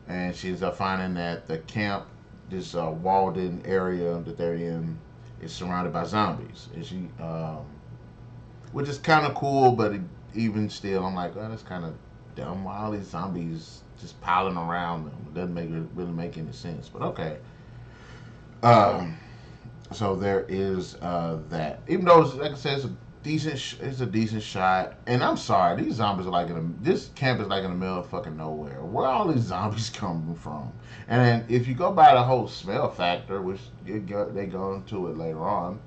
and she ends up finding that the camp, this walled-in area that they're in, is surrounded by zombies, and she, which is kind of cool, but even still, I'm like, oh, that's kind of dumb. Why all these zombies just piling around them? It doesn't really make any sense. But okay. Um, so there is that. Even though, like I said, it's a decent shot. And I'm sorry, these zombies are like this camp is like in the middle of fucking nowhere. Where are all these zombies coming from? And then if you go by the whole smell factor, which they go into it later on,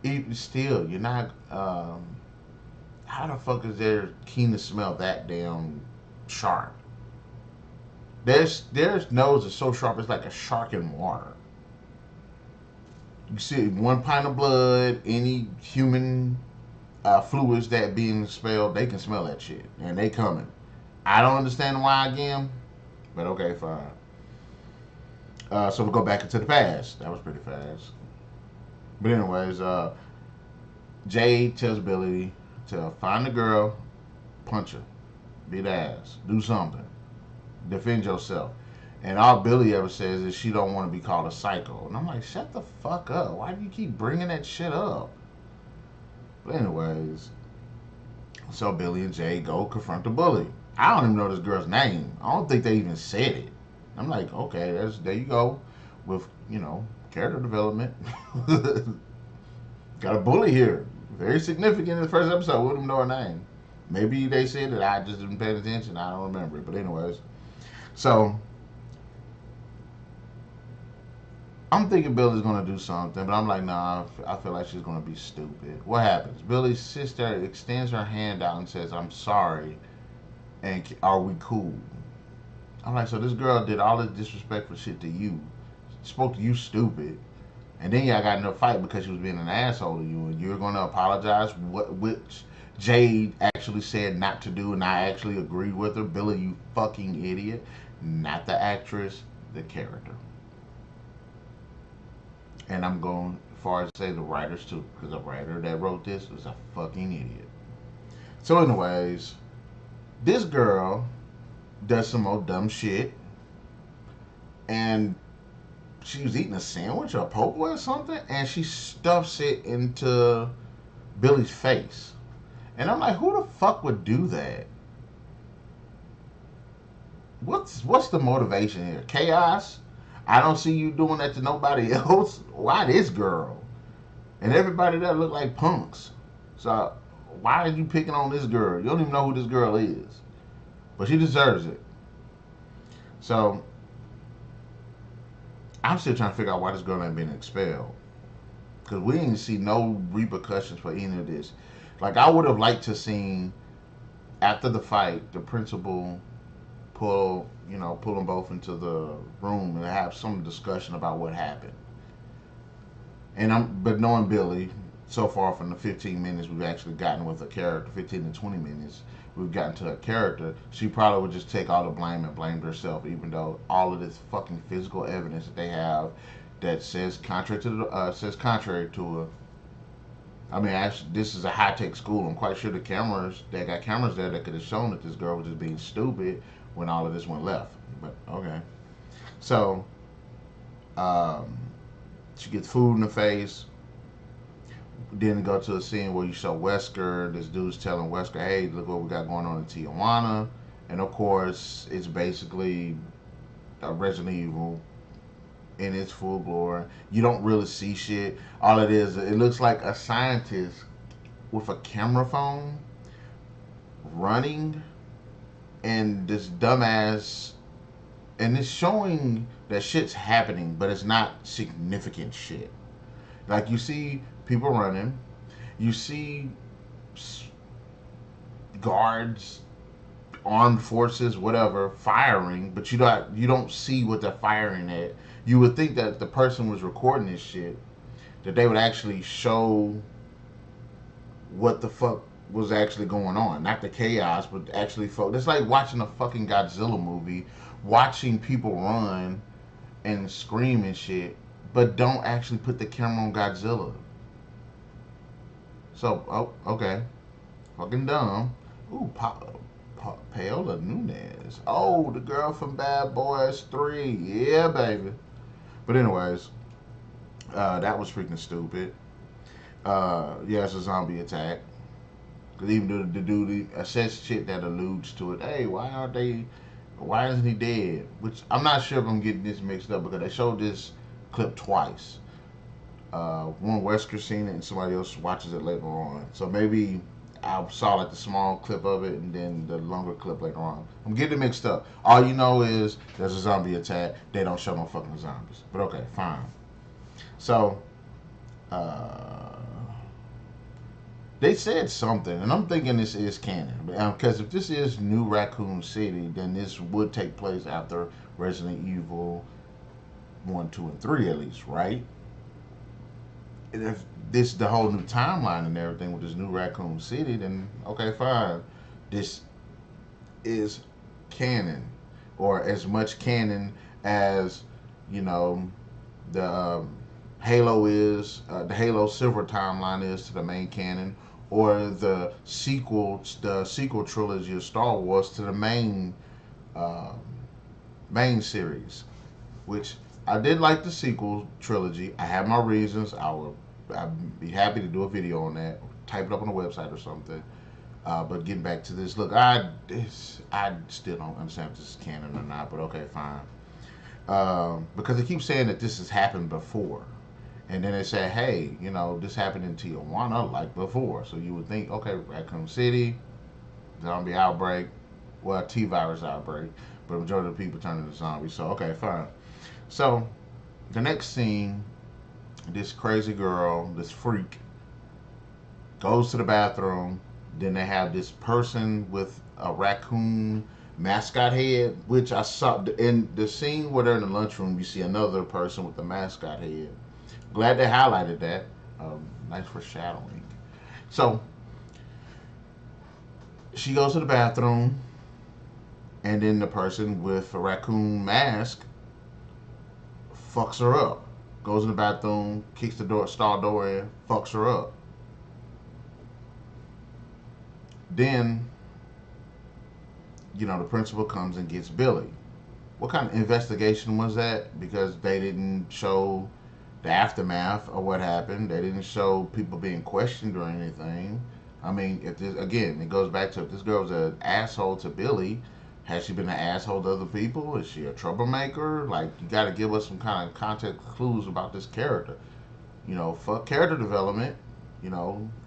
even still, you're not. How the fuck is their keen to smell that damn sharp? Their nose is so sharp, it's like a shark in water. You see 1 pint of blood, any human fluids that being expelled, they can smell that shit, and they coming. I don't understand why again, but okay, fine. So we go back into the past. That was pretty fast. But anyways, Jay tells Billy to find the girl, punch her, beat ass, do something, defend yourself. And all Billy ever says is she don't want to be called a psycho. And I'm like, shut the fuck up. Why do you keep bringing that shit up? But anyways, so Billy and Jay go confront the bully. I don't even know this girl's name. I don't think they even said it. I'm like, okay, there you go with, you know, character development. Got a bully here. Very significant in the first episode. We wouldn't know her name. Maybe they said it. I just didn't pay attention. I don't remember it. But anyways, so I'm thinking Billy's gonna do something, but I'm like, nah. I feel like she's gonna be stupid. What happens? Billy's sister extends her hand out and says, "I'm sorry, and are we cool?" I'm like, so this girl did all this disrespectful shit to you, spoke to you stupid, And then y'all got in a fight because she was being an asshole to you, and you're going to apologize, which Jade actually said not to do, and I actually agreed with her. Billy, you fucking idiot. Not the actress, the character. And I'm going as far as say the writers too, because the writer that wrote this was a fucking idiot. So, anyways, this girl does some more dumb shit, and she was eating a sandwich or a poke or something, and she stuffs it into Billy's face. And I'm like, who the fuck would do that? What's the motivation here? Chaos? I don't see you doing that to nobody else. Why this girl? And everybody there look like punks. So why are you picking on this girl? You don't even know who this girl is. But she deserves it. So I'm still trying to figure out why this girl ain't been expelled. Because we didn't see no repercussions for any of this. Like, I would have liked to seen, after the fight, the principal pull them both into the room and have some discussion about what happened. But knowing Billy, so far from the 15 minutes we've actually gotten with a character, 15 to 20 minutes we've gotten to a character, she probably would just take all the blame and blamed herself, even though all of this fucking physical evidence that they have that says contrary to her. I mean, actually, this is a high-tech school. I'm quite sure they got cameras there that could have shown that this girl was just being stupid when all of this went left. But okay. So she gets food in the face. Then go to a scene where you show Wesker. This dude's telling Wesker, hey, look what we got going on in Tijuana. And of course, it's basically a Resident Evil in its full glory. You don't really see shit. All it is, it looks like a scientist with a camera phone running, and this dumbass, and it's showing that shit's happening, but it's not significant shit. Like, you see people running, you see guards, armed forces, whatever, firing, but you don't see what they're firing at. You would think that if the person was recording this shit, that they would actually show what the fuck was actually going on. Not the chaos, but actually it's like watching a fucking Godzilla movie, watching people run and scream and shit, but don't actually put the camera on Godzilla. So, okay. Fucking dumb. Ooh, Paola Nunez. Oh, the girl from Bad Boys 3. Yeah, baby. But anyways, that was freaking stupid. Yeah, it's a zombie attack. Because even the dude says shit that alludes to it. Hey, why isn't he dead? Which, I'm not sure if I'm getting this mixed up, because they showed this clip twice. One Wesker seen it and somebody else watches it later on. So maybe I saw like the small clip of it and then the longer clip later on. I'm getting it mixed up. All you know is there's a zombie attack. They don't show no fucking zombies. But okay, fine. So, they said something, and I'm thinking this is canon. Because if this is New Raccoon City, then this would take place after Resident Evil 1, 2, and 3 at least, right? And if this is the whole new timeline and everything with this New Raccoon City, then okay, fine. This is canon, or as much canon as, you know, the Halo is, the Halo Silver timeline is to the main canon, or the sequel trilogy of Star Wars to the main series, which I did like the sequel trilogy. I have my reasons. I'd be happy to do a video on that, type it up on the website or something. But getting back to this, look, I still don't understand if this is canon or not, but okay, fine. Because they keep saying that this has happened before. And then they say, hey, you know, this happened in Tijuana like before. So you would think, okay, Raccoon City, zombie outbreak, well, T-virus outbreak, but the majority of the people turn into zombies. So, okay, fine. So, the next scene, this crazy girl, this freak, goes to the bathroom. Then they have this person with a raccoon mascot head, which I saw in the scene where they're in the lunchroom. You see another person with the mascot head. Glad they highlighted that. Nice foreshadowing. So she goes to the bathroom, and then the person with a raccoon mask fucks her up. Goes in the bathroom, kicks the door, stall door in, fucks her up. Then, the principal comes and gets Billy. What kind of investigation was that? Because they didn't show the aftermath of what happened. They didn't show people being questioned or anything. I mean, if this, again, it goes back to, if this girl's an asshole to Billy, has she been an asshole to other people? Is she a troublemaker? Like, you got to give us some kind of context clues about this character. Fuck character development.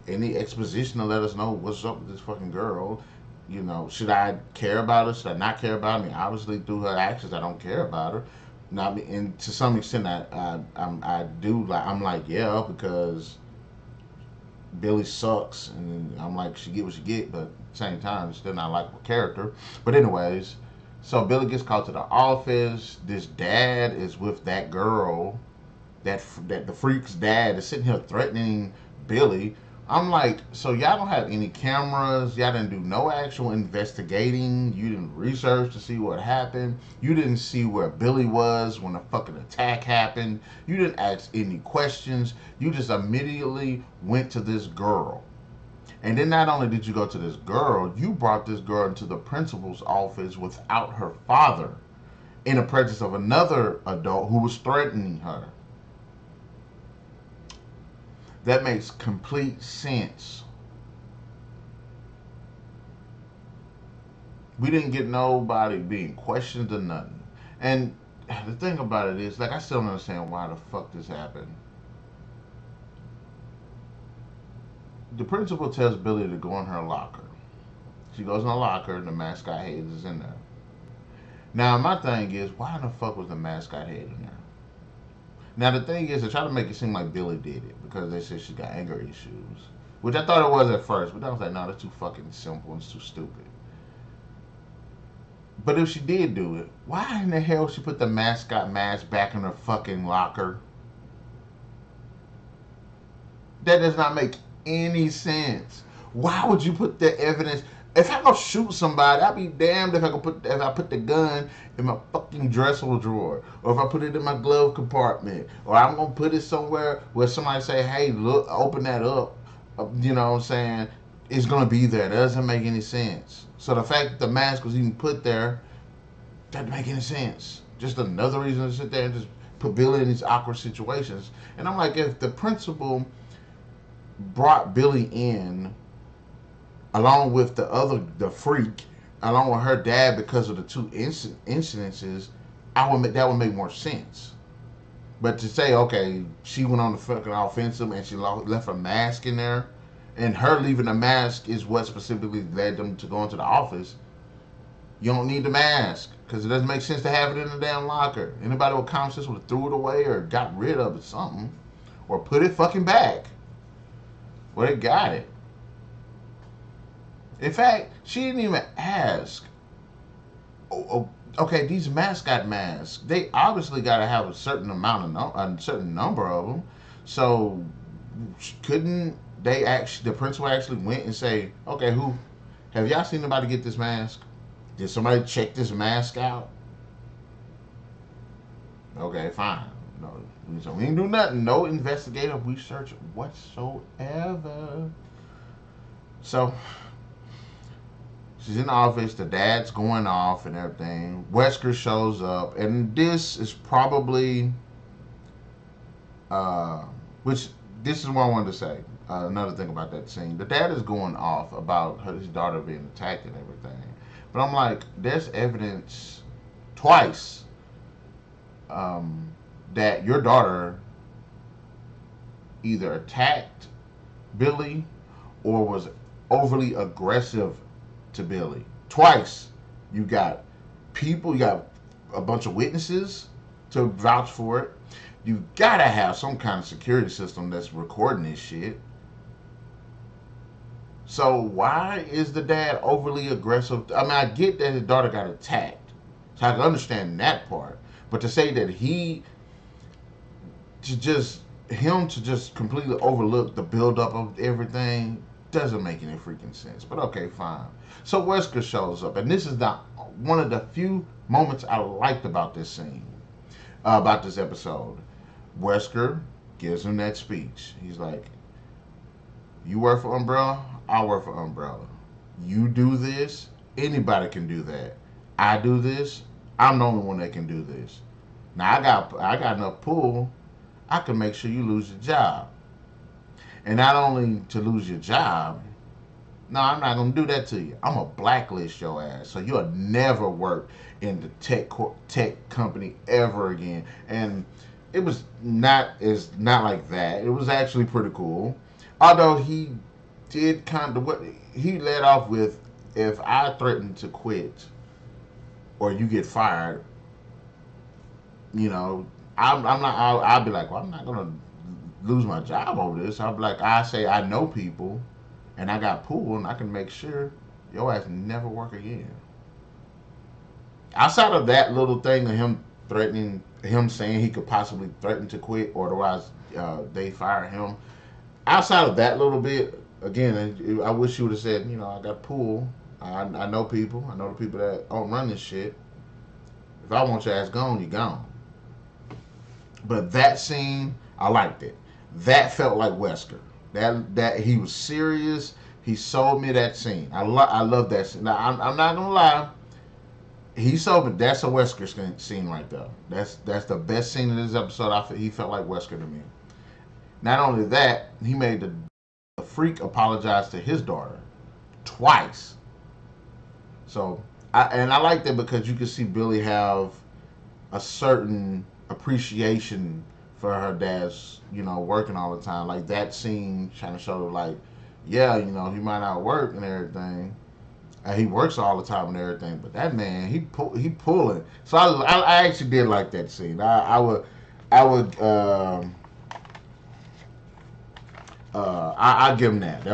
Any exposition to let us know what's up with this fucking girl. Should I care about her? Should I not care about her? I mean, obviously through her actions, I don't care about her. Now, and to some extent, I do like. I'm like, yeah, because Billy sucks, and I'm like, she get what she get, but at the same time, it's still not like a character. But anyways, so Billy gets called to the office. This dad is with that girl. That the freak's dad is sitting here threatening Billy. I'm like, so y'all don't have any cameras? Y'all didn't do no actual investigating? You didn't research to see what happened? You didn't see where Billy was when the fucking attack happened? You didn't ask any questions? You just immediately went to this girl. And then not only did you go to this girl, you brought this girl into the principal's office without her father, in the presence of another adult who was threatening her. That makes complete sense. We didn't get nobody being questioned or nothing. And the thing about it is, like, I still don't understand why the fuck this happened. The principal tells Billy to go in her locker. She goes in the locker, and the mascot head is in there. Now, my thing is, why in the fuck was the mascot head in there? Now, the thing is, they try to make it seem like Billy did it because they said she got anger issues. Which I thought it was at first, but I was like, no, that's too fucking simple and it's too stupid. But if she did do it, why in the hell she put the mascot mask back in her fucking locker? That does not make any sense. Why would you put the evidence? If I'm gonna shoot somebody, I'd be damned if I put the gun in my fucking dresser drawer, or if I put it in my glove compartment, or I'm gonna put it somewhere where somebody say, "Hey, look, open that up." You know what I'm saying? It's gonna be there. That doesn't make any sense. So the fact that the mask was even put there doesn't make any sense. Just another reason to sit there and just put Billy in these awkward situations. And I'm like, if the principal brought Billy in along with the freak, along with her dad, because of the two incidences, that would make more sense. But to say, okay, she went on the fucking offensive and she left her mask in there, and her leaving the mask is what specifically led them to go into the office. You don't need the mask because it doesn't make sense to have it in the damn locker. Anybody with common sense would have threw it away or got rid of it, something, or put it fucking back. Well, they got it. In fact, she didn't even ask. Okay, these mascot masks, they obviously got to have a certain amount of a certain number of them. So, couldn't they actually? The principal actually went and say, "Okay, who have y'all seen anybody get this mask? Did somebody check this mask out?" Okay, fine. No, so we didn't do nothing. No investigative research whatsoever. So. She's in the office, the dad's going off and everything. Wesker shows up, and this is probably, which this is what I wanted to say. Another thing about that scene. The dad is going off about his daughter being attacked and everything. But I'm like, there's evidence twice that your daughter either attacked Billy or was overly aggressive to Billy. Twice. You got a bunch of witnesses to vouch for it. You gotta have some kind of security system that's recording this shit. So why is the dad overly aggressive? I mean, I get that his daughter got attacked, so I can understand that part. But to say that to just him to just completely overlook the buildup of everything doesn't make any freaking sense. But okay, fine. So Wesker shows up, and this is the one of the few moments I liked about this scene, about this episode. Wesker gives him that speech. He's like, "You work for Umbrella, I work for Umbrella. You do this, anybody can do that. I do this, I'm the only one that can do this. Now I got enough pull. I can make sure you lose your job. And not only to lose your job, no, I'm not gonna do that to you. I'm gonna blacklist your ass, so you'll never work in the tech company ever again." And it was not like that. It was actually pretty cool. Although he did kind of what he led off with: if I threaten to quit or you get fired, you know, I'm not. I'll be like, well, I'm not gonna lose my job over this. I'll be like, I say I know people and I got pool and I can make sure your ass never work again. Outside of that little thing of him threatening, him saying he could possibly threaten to quit or otherwise they fire him. Outside of that little bit, again, I wish you would have said, you know, I got pool. I know people. I know the people that don't run this shit. If I want your ass gone, you gone. But that scene, I liked it. That felt like Wesker. That he was serious. He sold me that scene. I love that scene. Now I'm not gonna lie. He sold me. That's a Wesker scene right there. That's the best scene in this episode. He felt like Wesker to me. Not only that, he made the freak apologize to his daughter twice. So I like that because you can see Billy have a certain appreciation for her dad's, you know, working all the time. Like that scene trying to show like, yeah, you know, he might not work and everything. He works all the time and everything, but that man, he pulling. So I actually did like that scene. I give him that.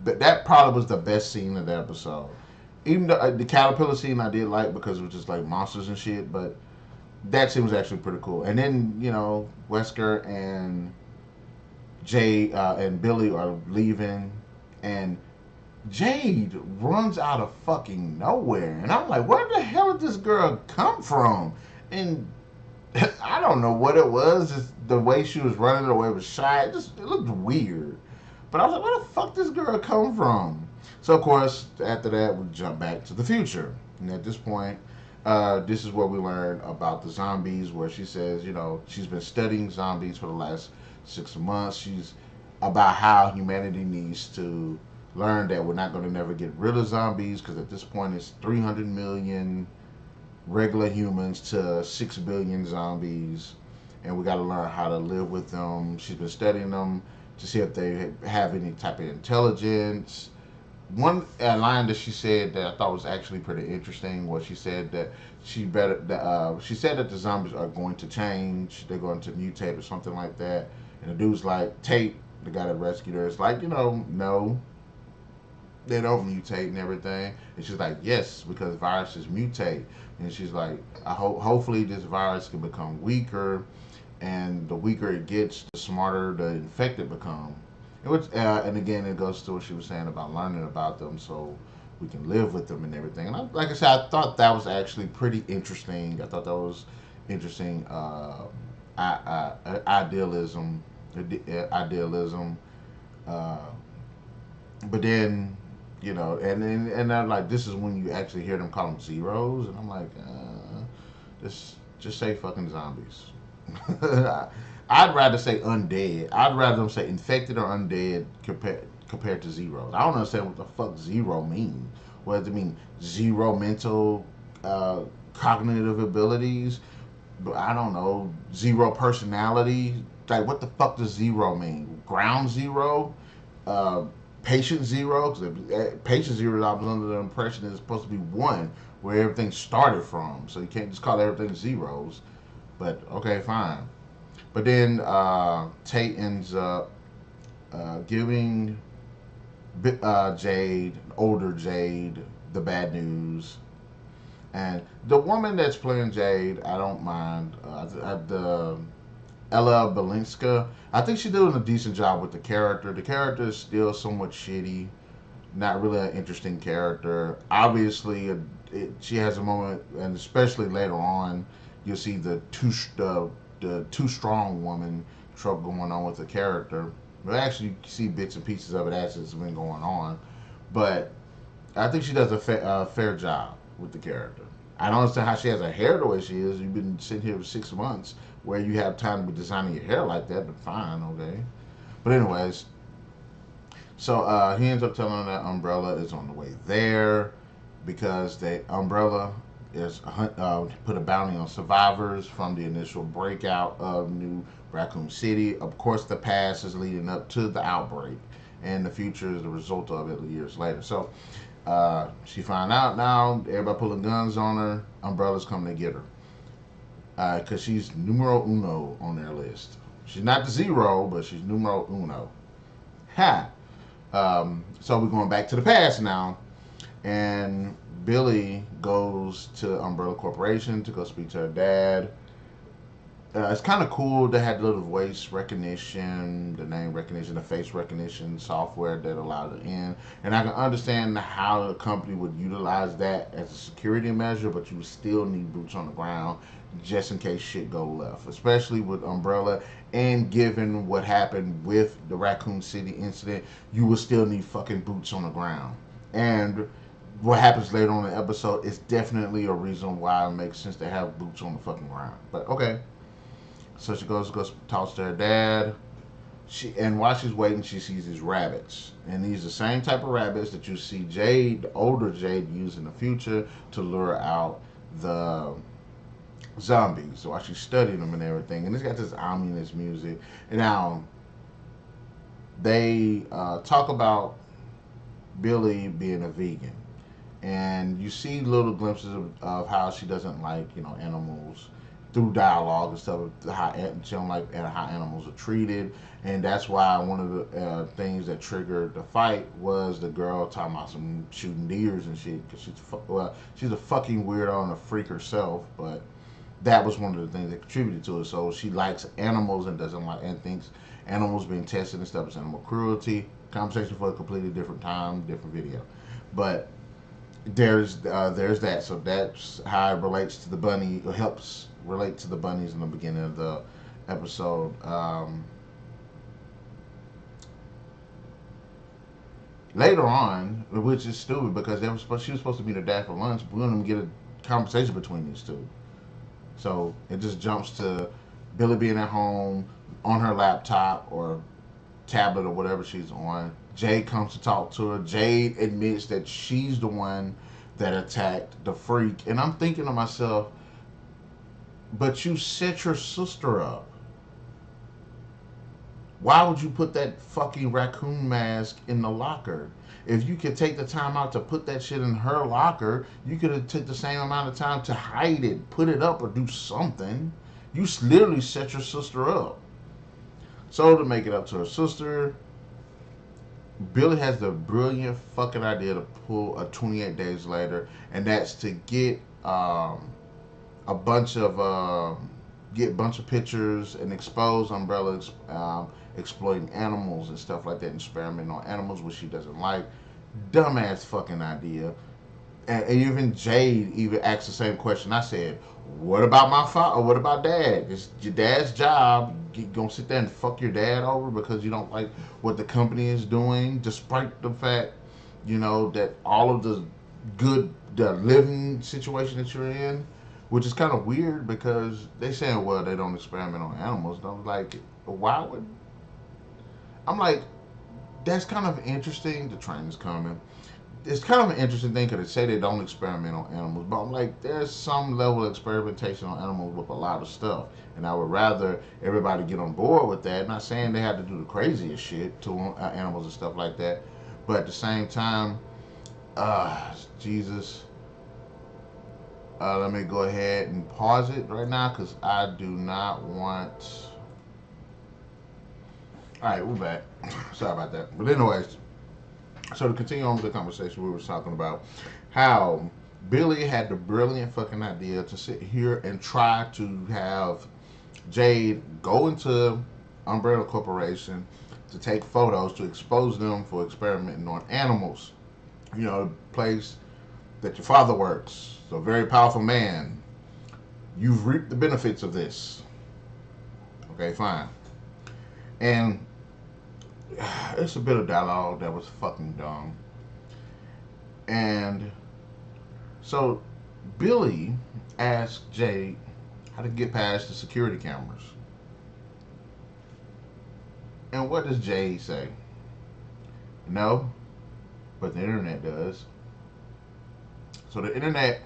That probably was the best scene of the episode. Even the caterpillar scene I did like because it was just like monsters and shit, but that scene was actually pretty cool. And then, you know, Wesker and Jade and Billy are leaving, and Jade runs out of fucking nowhere, and I'm like, where the hell did this girl come from? And I don't know what it was. Just the way she was running, the way it was shy, it looked weird. But I was like, where the fuck this girl come from? So of course, after that, we jump back to the future, and at this point, this is where we learn about the zombies, where she says, you know, she's been studying zombies for the last 6 months. She's about how humanity needs to learn that we're not going to never get rid of zombies because at this point it's 300 million regular humans to 6 billion zombies, and we got to learn how to live with them. She's been studying them to see if they have any type of intelligence. One line that she said that I thought was actually pretty interesting was she said that she said that the zombies are going to change, they're going to mutate or something like that. And the dude's like, Tate, the guy that rescued her, is like, you know, no, they don't mutate and everything. And she's like, yes, because viruses mutate. And she's like, hopefully this virus can become weaker, and the weaker it gets, the smarter the infected become. And again, it goes to what she was saying about learning about them so we can live with them and everything. And like I said, I thought that was actually pretty interesting. I thought that was interesting idealism. Idealism. Uh, but then, you know, and I'm like, this is when you actually hear them call them zeros, and I'm like, just say fucking zombies. I'd rather say undead. I'd rather them say infected or undead compared to zeros. I don't understand what the fuck zero mean. What does it mean? Zero mental cognitive abilities? But I don't know. Zero personality? Like, what the fuck does zero mean? Ground zero? Uh, patient zero? Because patient zero, I was under the impression it's supposed to be one, where everything started from. So you can't just call everything zeros. But okay, fine. But then Tate ends up giving Jade, older Jade, the bad news. And the woman that's playing Jade, I don't mind. Ella Balinska. I think she's doing a decent job with the character. The character is still somewhat shitty, not really an interesting character. Obviously, she has a moment, and especially later on, you'll see the too strong woman trouble going on with the character. But actually, you see bits and pieces of it as it's been going on. But I think she does a fair job with the character. I don't understand how she has her hair the way she is. You've been sitting here for 6 months where you have time to be designing your hair like that, but fine, okay. But anyways, so he ends up telling her that Umbrella is on the way there because Umbrella is put a bounty on survivors from the initial breakout of New Raccoon City. Of course, the past is leading up to the outbreak, and the future is the result of it years later. So she found out now. Everybody pulling guns on her. Umbrella's coming to get her because she's numero uno on their list. She's not the zero, but she's numero uno. Ha! So we're going back to the past now, and Billy goes to Umbrella Corporation to go speak to her dad. It's kind of cool. They had a little voice recognition, the name recognition, the face recognition software that allowed it in. And I can understand how the company would utilize that as a security measure, but you still need boots on the ground just in case shit go left, especially with Umbrella. And given what happened with the Raccoon City incident, you will still need fucking boots on the ground. And what happens later on in the episode is definitely a reason why it makes sense to have boots on the fucking ground. But okay. So she goes talks to her dad. And while she's waiting, she sees these rabbits, and these are the same type of rabbits that you see Jade, the older Jade, use in the future to lure out the zombies. So while she's studying them and everything, and it's got this ominous music. And now they talk about Billy being a vegan, and you see little glimpses of how she doesn't like animals through dialogue and stuff. How she don't like how animals are treated, and that's why one of the things that triggered the fight was the girl talking about some shooting deers and shit. Because she's a fucking weirdo and a freak herself, but that was one of the things that contributed to it. So she likes animals and doesn't like and thinks animals being tested and stuff is animal cruelty. Conversation for a completely different time, different video, but there's that. So that's how it relates to the bunny, or helps relate to the bunnies in the beginning of the episode. Later on, which is stupid because she was supposed to meet her dad for lunch, but we don't even get a conversation between these two. So it just jumps to Billy being at home on her laptop or tablet or whatever she's on. Jade comes to talk to her. Jade admits that she's the one that attacked the freak. And I'm thinking to myself, but you set your sister up. Why would you put that fucking raccoon mask in the locker? If you could take the time out to put that shit in her locker, you could have took the same amount of time to hide it, put it up, or do something. You literally set your sister up. So to make it up to her sister, Billy has the brilliant fucking idea to pull a 28 Days Later, and that's to get a bunch of pictures and expose Umbrella exploiting animals and stuff like that, experimenting on animals, which she doesn't like. Dumbass fucking idea. And even Jade even asked the same question I said. What about my father? What about dad? It's your dad's job. You gonna sit there and fuck your dad over because you don't like what the company is doing, despite the fact, that all of the living situation that you're in, which is kind of weird because they saying, well, they don't experiment on animals. Don't like, why would? I'm like, that's kind of interesting. The train is coming. It's kind of an interesting thing because they say they don't experiment on animals, but I'm like, there's some level of experimentation on animals with a lot of stuff, and I would rather everybody get on board with that. Not saying they have to do the craziest shit to animals and stuff like that, but at the same time, Jesus. Let me go ahead and pause it right now because I do not want. Alright, we're back. Sorry about that. But anyways, so to continue on with the conversation, we were talking about how Billy had the brilliant fucking idea to sit here and try to have Jade go into Umbrella Corporation to take photos to expose them for experimenting on animals. You know, the place that your father works. So, a very powerful man. You've reaped the benefits of this. Okay, fine. And it's a bit of dialogue that was fucking dumb. And so Billy asked Jade how to get past the security cameras. And what does Jade say? No, but the internet does. So the internet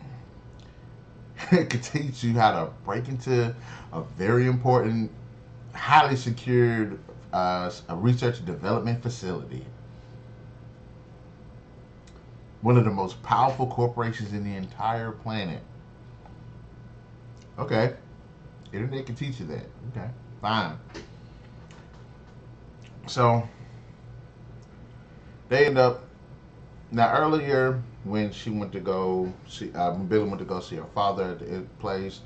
can teach you how to break into a very important, highly secured a research and development facility. One of the most powerful corporations in the entire planet. Okay. Internet can teach you that. Okay. Fine. So they end up now earlier when she went to go see Billy went to go see her father at the place.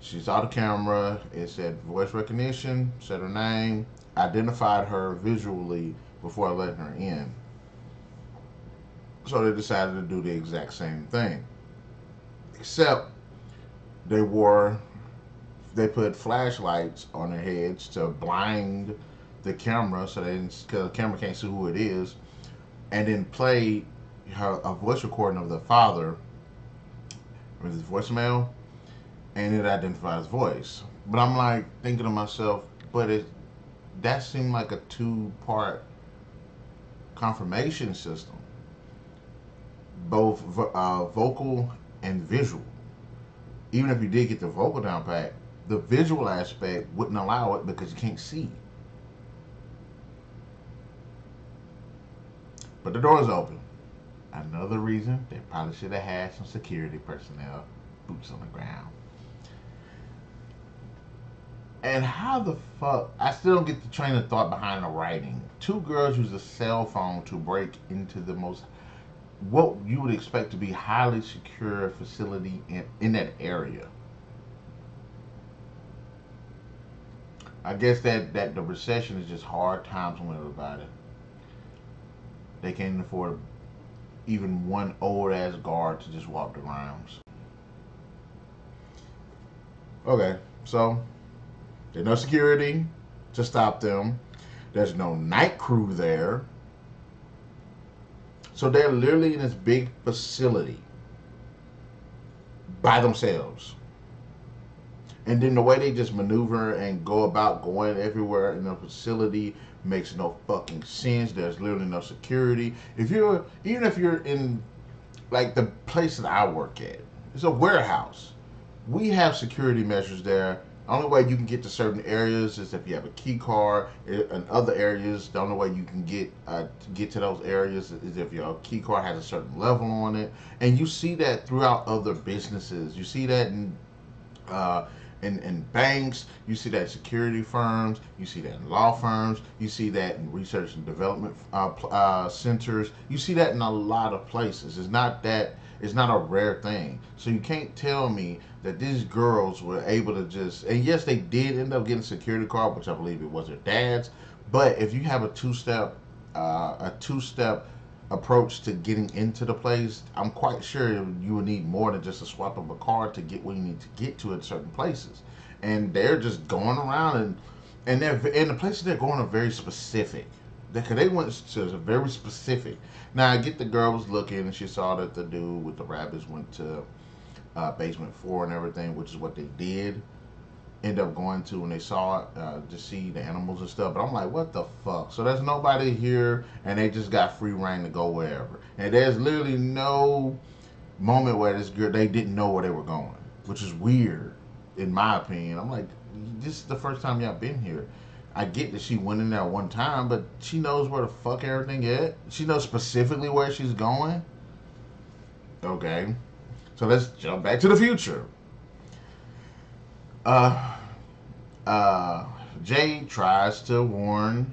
She saw the camera. It said voice recognition, said her name, identified her visually before letting her in. So they decided to do the exact same thing. Except they put flashlights on their heads to blind the camera so because the camera can't see who it is, and then play a voice recording of the father with his voicemail, and it identifies voice. But I'm like thinking to myself, that seemed like a two-part confirmation system, both vocal and visual. Even if you did get the vocal down pat, the visual aspect wouldn't allow it because you can't see. But the door is open. Another reason they probably should have had some security personnel, boots on the ground. And how the fuck, I still don't get the train of thought behind the writing. Two girls use a cell phone to break into the most, what you would expect to be highly secure facility in that area. I guess that the recession is just hard times on everybody. They can't afford even one old ass guard to just walk the grounds. Okay, so there's no security to stop them. There's no night crew there. So they're literally in this big facility by themselves. And then the way they just maneuver and go about going everywhere in the facility makes no fucking sense. There's literally no security. Even if you're in like the place that I work at, it's a warehouse. We have security measures there. The only way you can get to certain areas is if you have a key card. In other areas, the only way you can get to those areas is if your key card has a certain level on it. And you see that throughout other businesses. You see that in banks, you see that in security firms, you see that in law firms, you see that in research and development centers, you see that in a lot of places. It's not a rare thing. So you can't tell me that these girls were able to just, and yes, they did end up getting a security card, which I believe it was their dad's, but if you have a two-step approach to getting into the place, I'm quite sure you would need more than just a swap of a card to get where you need to get to at certain places. And they're just going around, and the places they're going are very specific. They went to very specific. Now I get the girl was looking and she saw that the dude with the rabbits went to basement 4 and everything, which is what they did end up going to when they saw it to see the animals and stuff. But I'm like, what the fuck? So there's nobody here, and they just got free reign to go wherever. And there's literally no moment where this girl, they didn't know where they were going, which is weird in my opinion. I'm like, this is the first time y'all been here. I get that she went in there one time, but she knows where the fuck everything is. She knows specifically where she's going. Okay, so let's jump back to the future. Jade tries to warn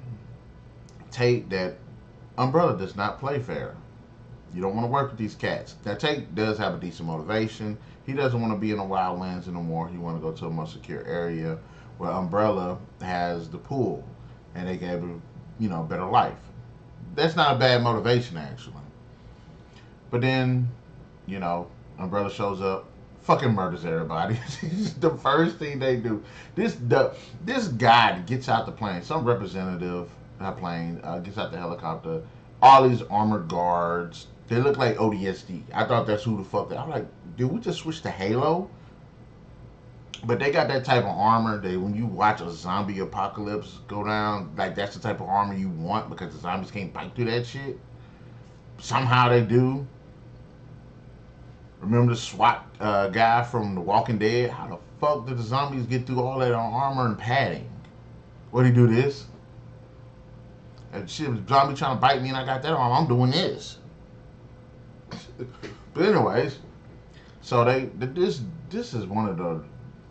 Tate that Umbrella does not play fair. You don't want to work with these cats. Now Tate does have a decent motivation. He doesn't want to be in the wildlands anymore. He want to go to a more secure area where Umbrella has the pool, and they gave her, better life. That's not a bad motivation actually. But then, you know, Umbrella shows up, fucking murders everybody. The first thing they do. This guy gets out the plane. Some representative, not plane, gets out the helicopter. All these armored guards. They look like ODST. I thought that's who the fuck they. I'm like, did we just switch to Halo? But they got that type of armor that when you watch a zombie apocalypse go down, like that's the type of armor you want because the zombies can't bite through that shit. Somehow they do. Remember the SWAT guy from The Walking Dead? How the fuck did the zombies get through all that armor and padding? What do he do this? And shit, if a zombie trying to bite me and I got that armor, I'm doing this. But anyways, so this is one of the,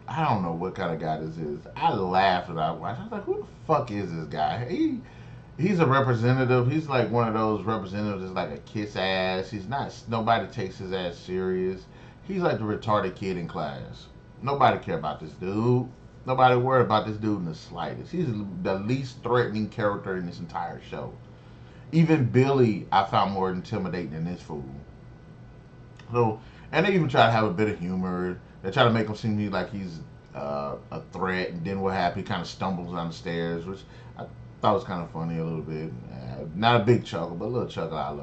I don't know what kind of guy this is. I laughed when I watched. I was like, who the fuck is this guy? He's a representative. He's like one of those representatives that's like a kiss ass. He's not, nobody takes his ass serious. He's like the retarded kid in class. Nobody care about this dude. Nobody worried about this dude in the slightest. He's the least threatening character in this entire show. Even Billy, I found more intimidating than this fool. So, and they even try to have a bit of humor. They try to make him seem like he's a threat, and then what happens? He kind of stumbles down the stairs, which I thought was kind of funny a little bit. Not a big chuckle, but a little chuckle out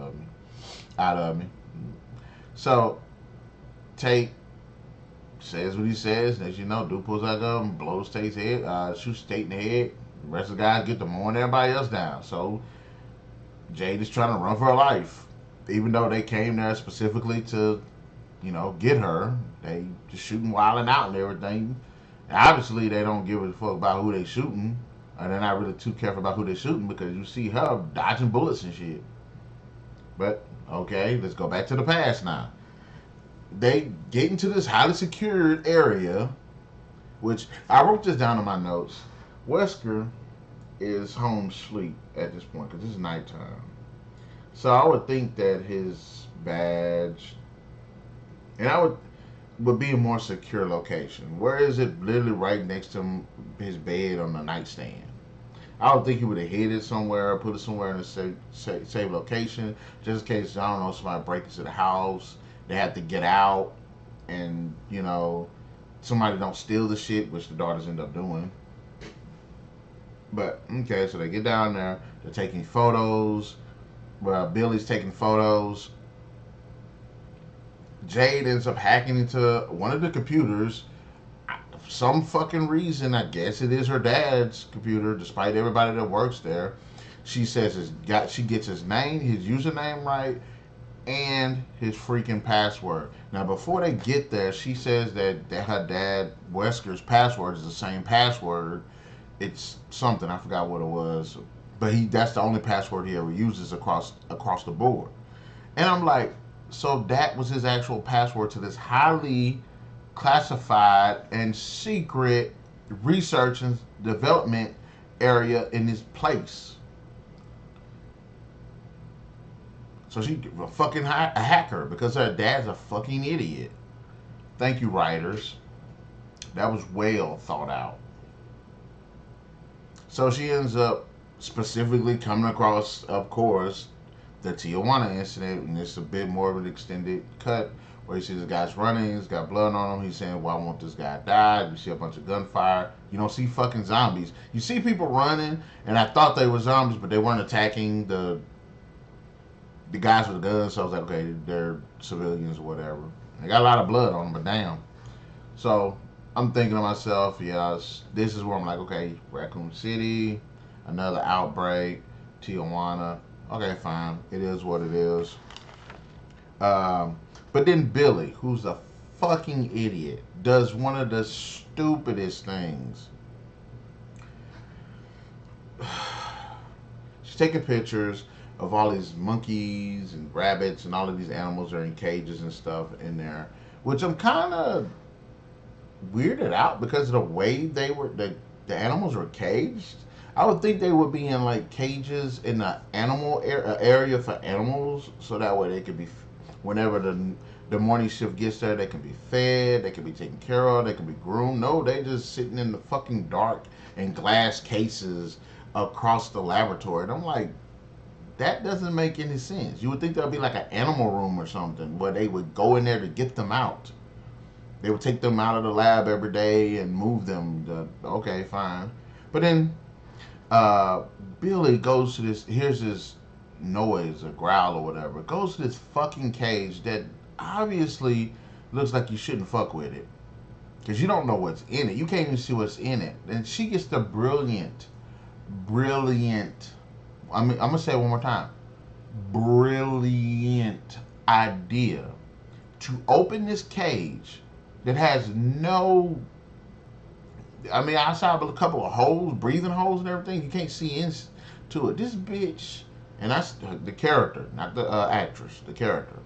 of me. So, Tate says what he says. As you know, dude pulls out a gun, blows Tate's head, shoots Tate in the head. The rest of the guys get to mowing everybody else down. So, Jade is trying to run for her life. Even though they came there specifically to, get her, they just shooting wilding out and everything. And obviously, they don't give a fuck about who they shooting. And they're not really too careful about who they're shooting because you see her dodging bullets and shit. But, okay, let's go back to the past now. They get into this highly secured area, which I wrote this down in my notes. Wesker is home sleep at this point because it's nighttime. So I would think that his badge, and I would be a more secure location. Where is it? Literally right next to his bed on the nightstand. I would think he would have hid it somewhere, put it somewhere in a safe location, just in case, I don't know, somebody breaks into the house, they have to get out, and, somebody don't steal the shit, which the daughters end up doing. But, okay, so they get down there, they're taking photos, Billy's taking photos. Jade ends up hacking into one of the computers. For some fucking reason, I guess it is her dad's computer, despite everybody that works there. She says she gets his name, his username right, and his freaking password. Now, before they get there, she says that her dad Wesker's password is the same password. It's something, I forgot what it was, but that's the only password he ever uses across the board. And I'm like, so that was his actual password to this highly classified and secret research and development area in this place. So she's a fucking a hacker because her dad's a fucking idiot. Thank you, writers. That was well thought out. So she ends up specifically coming across, of course, the Tijuana incident, and it's a bit more of an extended cut where you see this guy's running, he's got blood on him, he's saying, well, I want this guy to die. You see a bunch of gunfire. You don't see fucking zombies. You see people running, and I thought they were zombies, but they weren't attacking the guys with the guns, so I was like, okay, they're civilians or whatever. They got a lot of blood on them, but damn. So I'm thinking to myself, yes, this is where I'm like, okay, Raccoon City, another outbreak, Tijuana. Okay, fine. It is what it is. But then Billy, who's a fucking idiot, does one of the stupidest things. She's taking pictures of all these monkeys and rabbits and all of these animals are in cages and stuff in there, which I'm kind of weirded out because of the way the animals were caged. I would think they would be in like cages in the animal area for animals, so that way they could be, whenever the the morning shift gets there, they can be fed, they can be taken care of, they can be groomed. No, they just sitting in the fucking dark in glass cases across the laboratory. And I'm like, that doesn't make any sense. You would think there'd be like an animal room or something where they would go in there to get them out. They would take them out of the lab every day and move them. Okay, fine. But then uh, Billy goes to this, hears this noise, a growl or whatever, goes to this fucking cage that obviously looks like you shouldn't fuck with it. Because you don't know what's in it. You can't even see what's in it. And she gets the brilliant, I'm going to say it one more time. Brilliant idea to open this cage that has no, outside of a couple of holes, breathing holes and everything, you can't see into it. This bitch, and that's the character, not the actress, the character.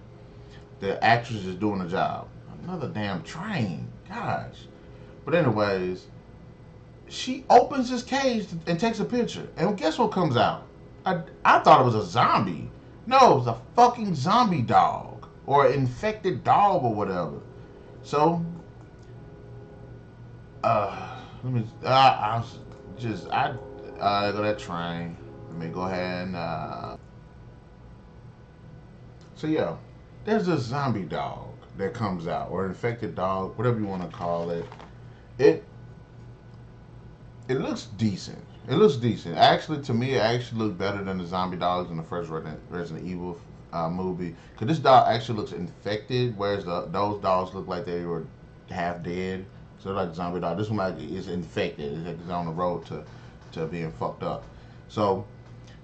The actress is doing the job. Another damn train, gosh. But anyways, she opens this cage and takes a picture. And guess what comes out? I thought it was a zombie. No, it was a fucking zombie dog. Or an infected dog or whatever. So, let me, I go that train. Let me go ahead and, so yeah, there's a zombie dog that comes out, or infected dog, whatever you want to call it. It looks decent. It looks decent. Actually, to me, it actually looked better than the zombie dogs in the first Resident Evil movie. Because this dog actually looks infected, whereas those dogs look like they were half dead. So like zombie dog. This one like is infected. It's like it's on the road to being fucked up. So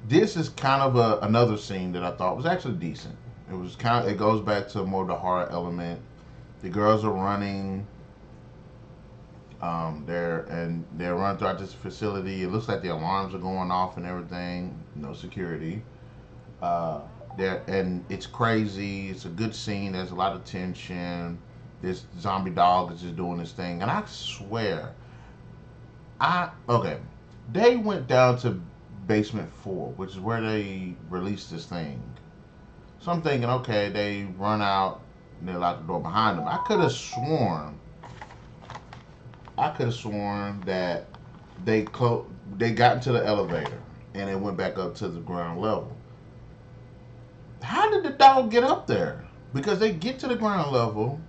this is kind of another scene that I thought was actually decent. It was it goes back to more of the horror element. The girls are running. They're running throughout this facility. It looks like the alarms are going off and everything. No security. And it's crazy. It's a good scene. There's a lot of tension. This zombie dog is just doing this thing, and I swear, they went down to basement 4, which is where they released this thing. So I'm thinking, okay, they run out and they lock the door behind them. I could have sworn that they got into the elevator and it went back up to the ground level. How did the dog get up there? Because they get to the ground level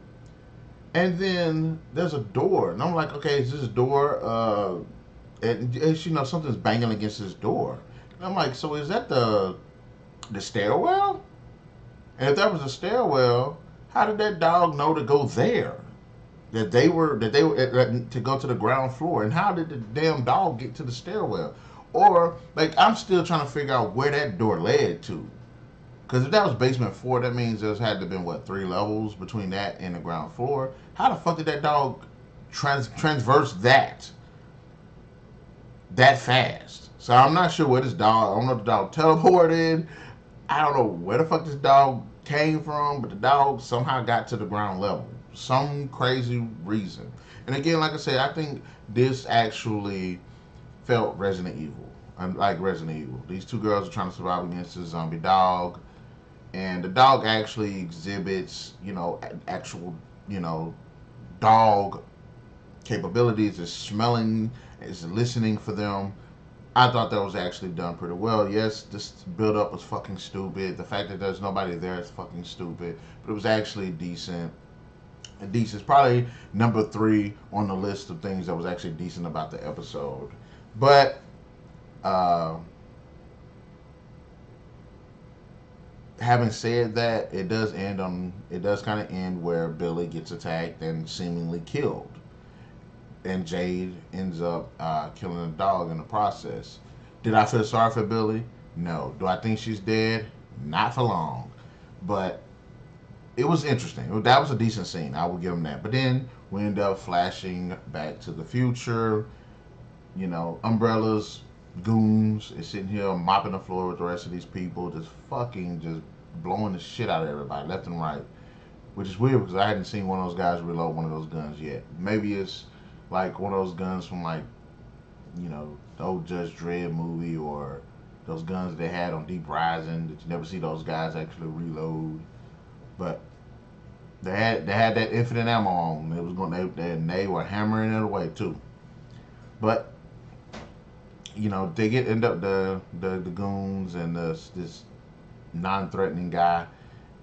and then there's a door, and I'm like, okay, is this door? And something's banging against this door. And I'm like, so is that the stairwell? And if that was a stairwell, how did that dog know to go there? That they were to go to the ground floor, and how did the damn dog get to the stairwell? Or like, I'm still trying to figure out where that door led to. Because if that was basement 4, that means there had to have been 3 levels between that and the ground floor. How the fuck did that dog transverse that fast? So I'm not sure where this dog. I don't know if the dog teleported. I don't know where the fuck this dog came from, but the dog somehow got to the ground level. Some crazy reason. And again, like I said, I think this actually felt Resident Evil. Like Resident Evil. These 2 girls are trying to survive against this zombie dog. And the dog actually exhibits, actual, dog capabilities. Is smelling, is listening for them. I thought that was actually done pretty well. Yes, this build up was fucking stupid. The fact that there's nobody there is fucking stupid. But it was actually decent. And decent. It's probably number 3 on the list of things that was actually decent about the episode. But having said that, it does kind of end where Billy gets attacked and seemingly killed. And Jade ends up killing the dog in the process. Did I feel sorry for Billy? No. Do I think she's dead? Not for long. But it was interesting. That was a decent scene. I will give them that. But then we end up flashing back to the future. Umbrella's goons is sitting here mopping the floor with the rest of these people, just blowing the shit out of everybody left and right. Which is weird because I hadn't seen one of those guys reload one of those guns yet. Maybe it's like one of those guns from the old Judge Dredd movie, or those guns they had on Deep Rising that you never see those guys actually reload. But They had that infinite ammo on. It was going they were hammering it away too. But they end up the goons and this non-threatening guy.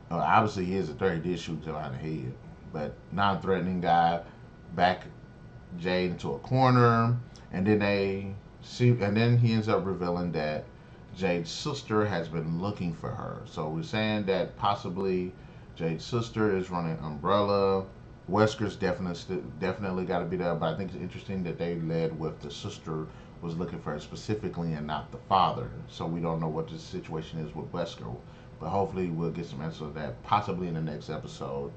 Obviously, he is a threat. He did shoot Jill in the head, but non-threatening guy back Jade into a corner, and then he ends up revealing that Jade's sister has been looking for her. So we're saying that possibly Jade's sister is running Umbrella. Wesker's definitely got to be there, but I think it's interesting that they led with the sister was looking for her specifically and not the father. So we don't know what the situation is with Wesker, but hopefully we'll get some answers to that possibly in the next episode.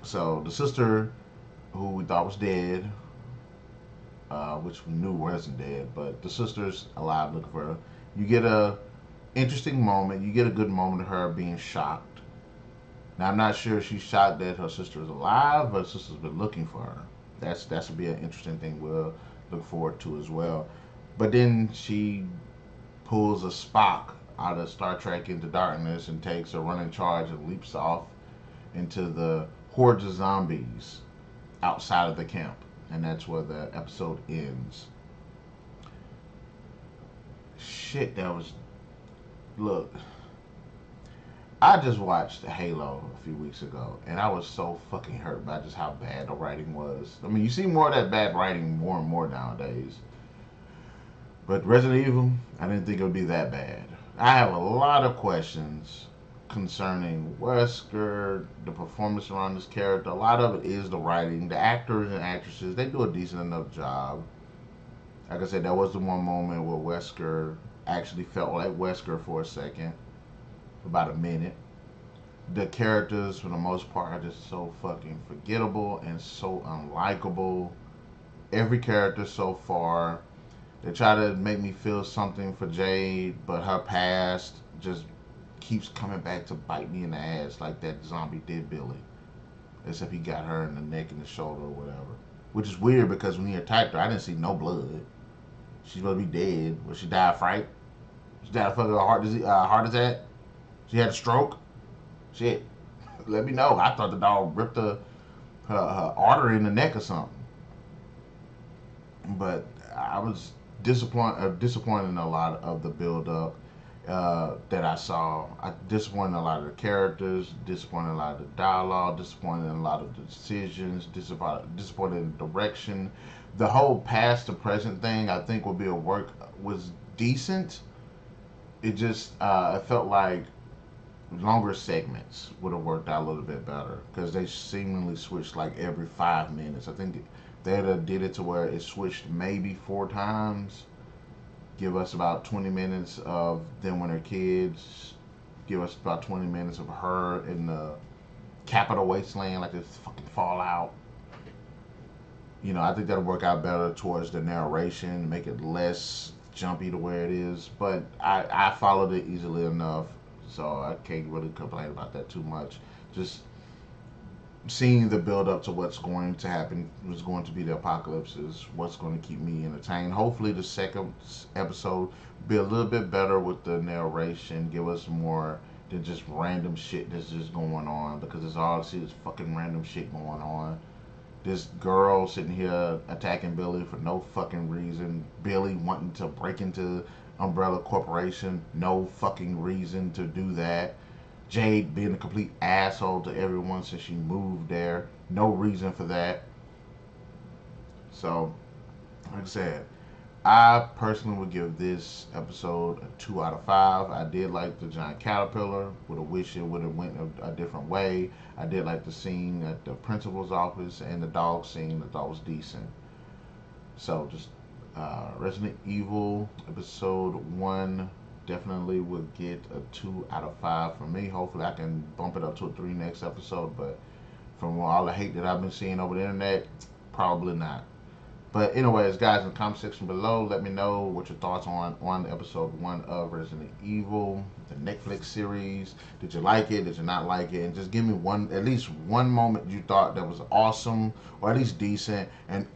So the sister, who we thought was dead, which we knew wasn't dead, but the sister's alive looking for her. You get a interesting moment. You get a good moment of her being shocked. Now I'm not sure if she's shocked that her sister is alive, but her sister's been looking for her. That will be an interesting thing we'll look forward to as well. But then she pulls a Spock out of Star Trek Into Darkness and takes a running charge and leaps off into the hordes of zombies outside of the camp. And that's where the episode ends. Shit, that was... Look, I just watched Halo a few weeks ago, and I was so fucking hurt by just how bad the writing was. I mean, you see more of that bad writing more and more nowadays. But Resident Evil, I didn't think it would be that bad. I have a lot of questions concerning Wesker, the performance around this character. A lot of it is the writing. The actors and actresses, they do a decent enough job. Like I said, there was the one moment where Wesker actually felt like Wesker for a second, about a minute. The characters, for the most part, are just so fucking forgettable and so unlikable. Every character so far, they try to make me feel something for Jade, but her past just keeps coming back to bite me in the ass like that zombie did Billy. Except he got her in the neck and the shoulder or whatever. Which is weird because when he attacked her, I didn't see no blood. She's supposed to be dead. Well, she died of fright. She died of fucking heart attack. She had a stroke. Shit. Let me know. I thought the dog ripped her artery in the neck or something. But I was disappointed in a lot of the build-up that I saw. I disappointed in a lot of the characters, disappointed in a lot of the dialogue, disappointed in a lot of the decisions, disappointed in the direction. The whole past to present thing, I think, was decent. It just it felt like longer segments would have worked out a little bit better because they seemingly switched like every 5 minutes. I think they did it to where it switched maybe 4 times. Give us about 20 minutes of them when they're kids. Give us about 20 minutes of her in the capital wasteland, like this fucking Fallout. I think that'll work out better towards the narration, make it less jumpy to where it is. But I followed it easily enough, so I can't really complain about that too much. Just seeing the build up to what's going to happen, what's going to be the apocalypse, is what's going to keep me entertained. Hopefully the second episode be a little bit better with the narration, give us more than just random shit that's just going on, because it's all I see is fucking random shit going on. This girl sitting here attacking Billy for no fucking reason. Billy wanting to break into Umbrella Corporation, no fucking reason to do that. Jade being a complete asshole to everyone since she moved there. No reason for that. So, like I said, I personally would give this episode a 2 out of 5. I did like the giant caterpillar. Would have wished it would have went a different way. I did like the scene at the principal's office and the dog scene. I thought was decent. So, just Resident Evil episode 1 definitely would get a 2 out of 5 from me. Hopefully I can bump it up to a 3 next episode, but from all the hate that I've been seeing over the internet, probably not. But anyways, guys, in the comment section below, let me know what your thoughts on episode 1 of Resident Evil, the Netflix series. Did you like it? Did you not like it? And just give me at least one moment you thought that was awesome, or at least decent,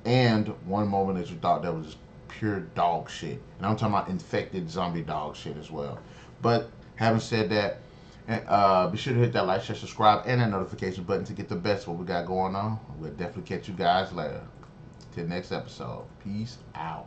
and one moment that you thought that was just pure dog shit. And I'm talking about infected zombie dog shit as well. But having said that, And be sure to hit that like, share, subscribe, and that notification button to get the best what we got going on. We'll definitely catch you guys later. Till next episode. Peace out.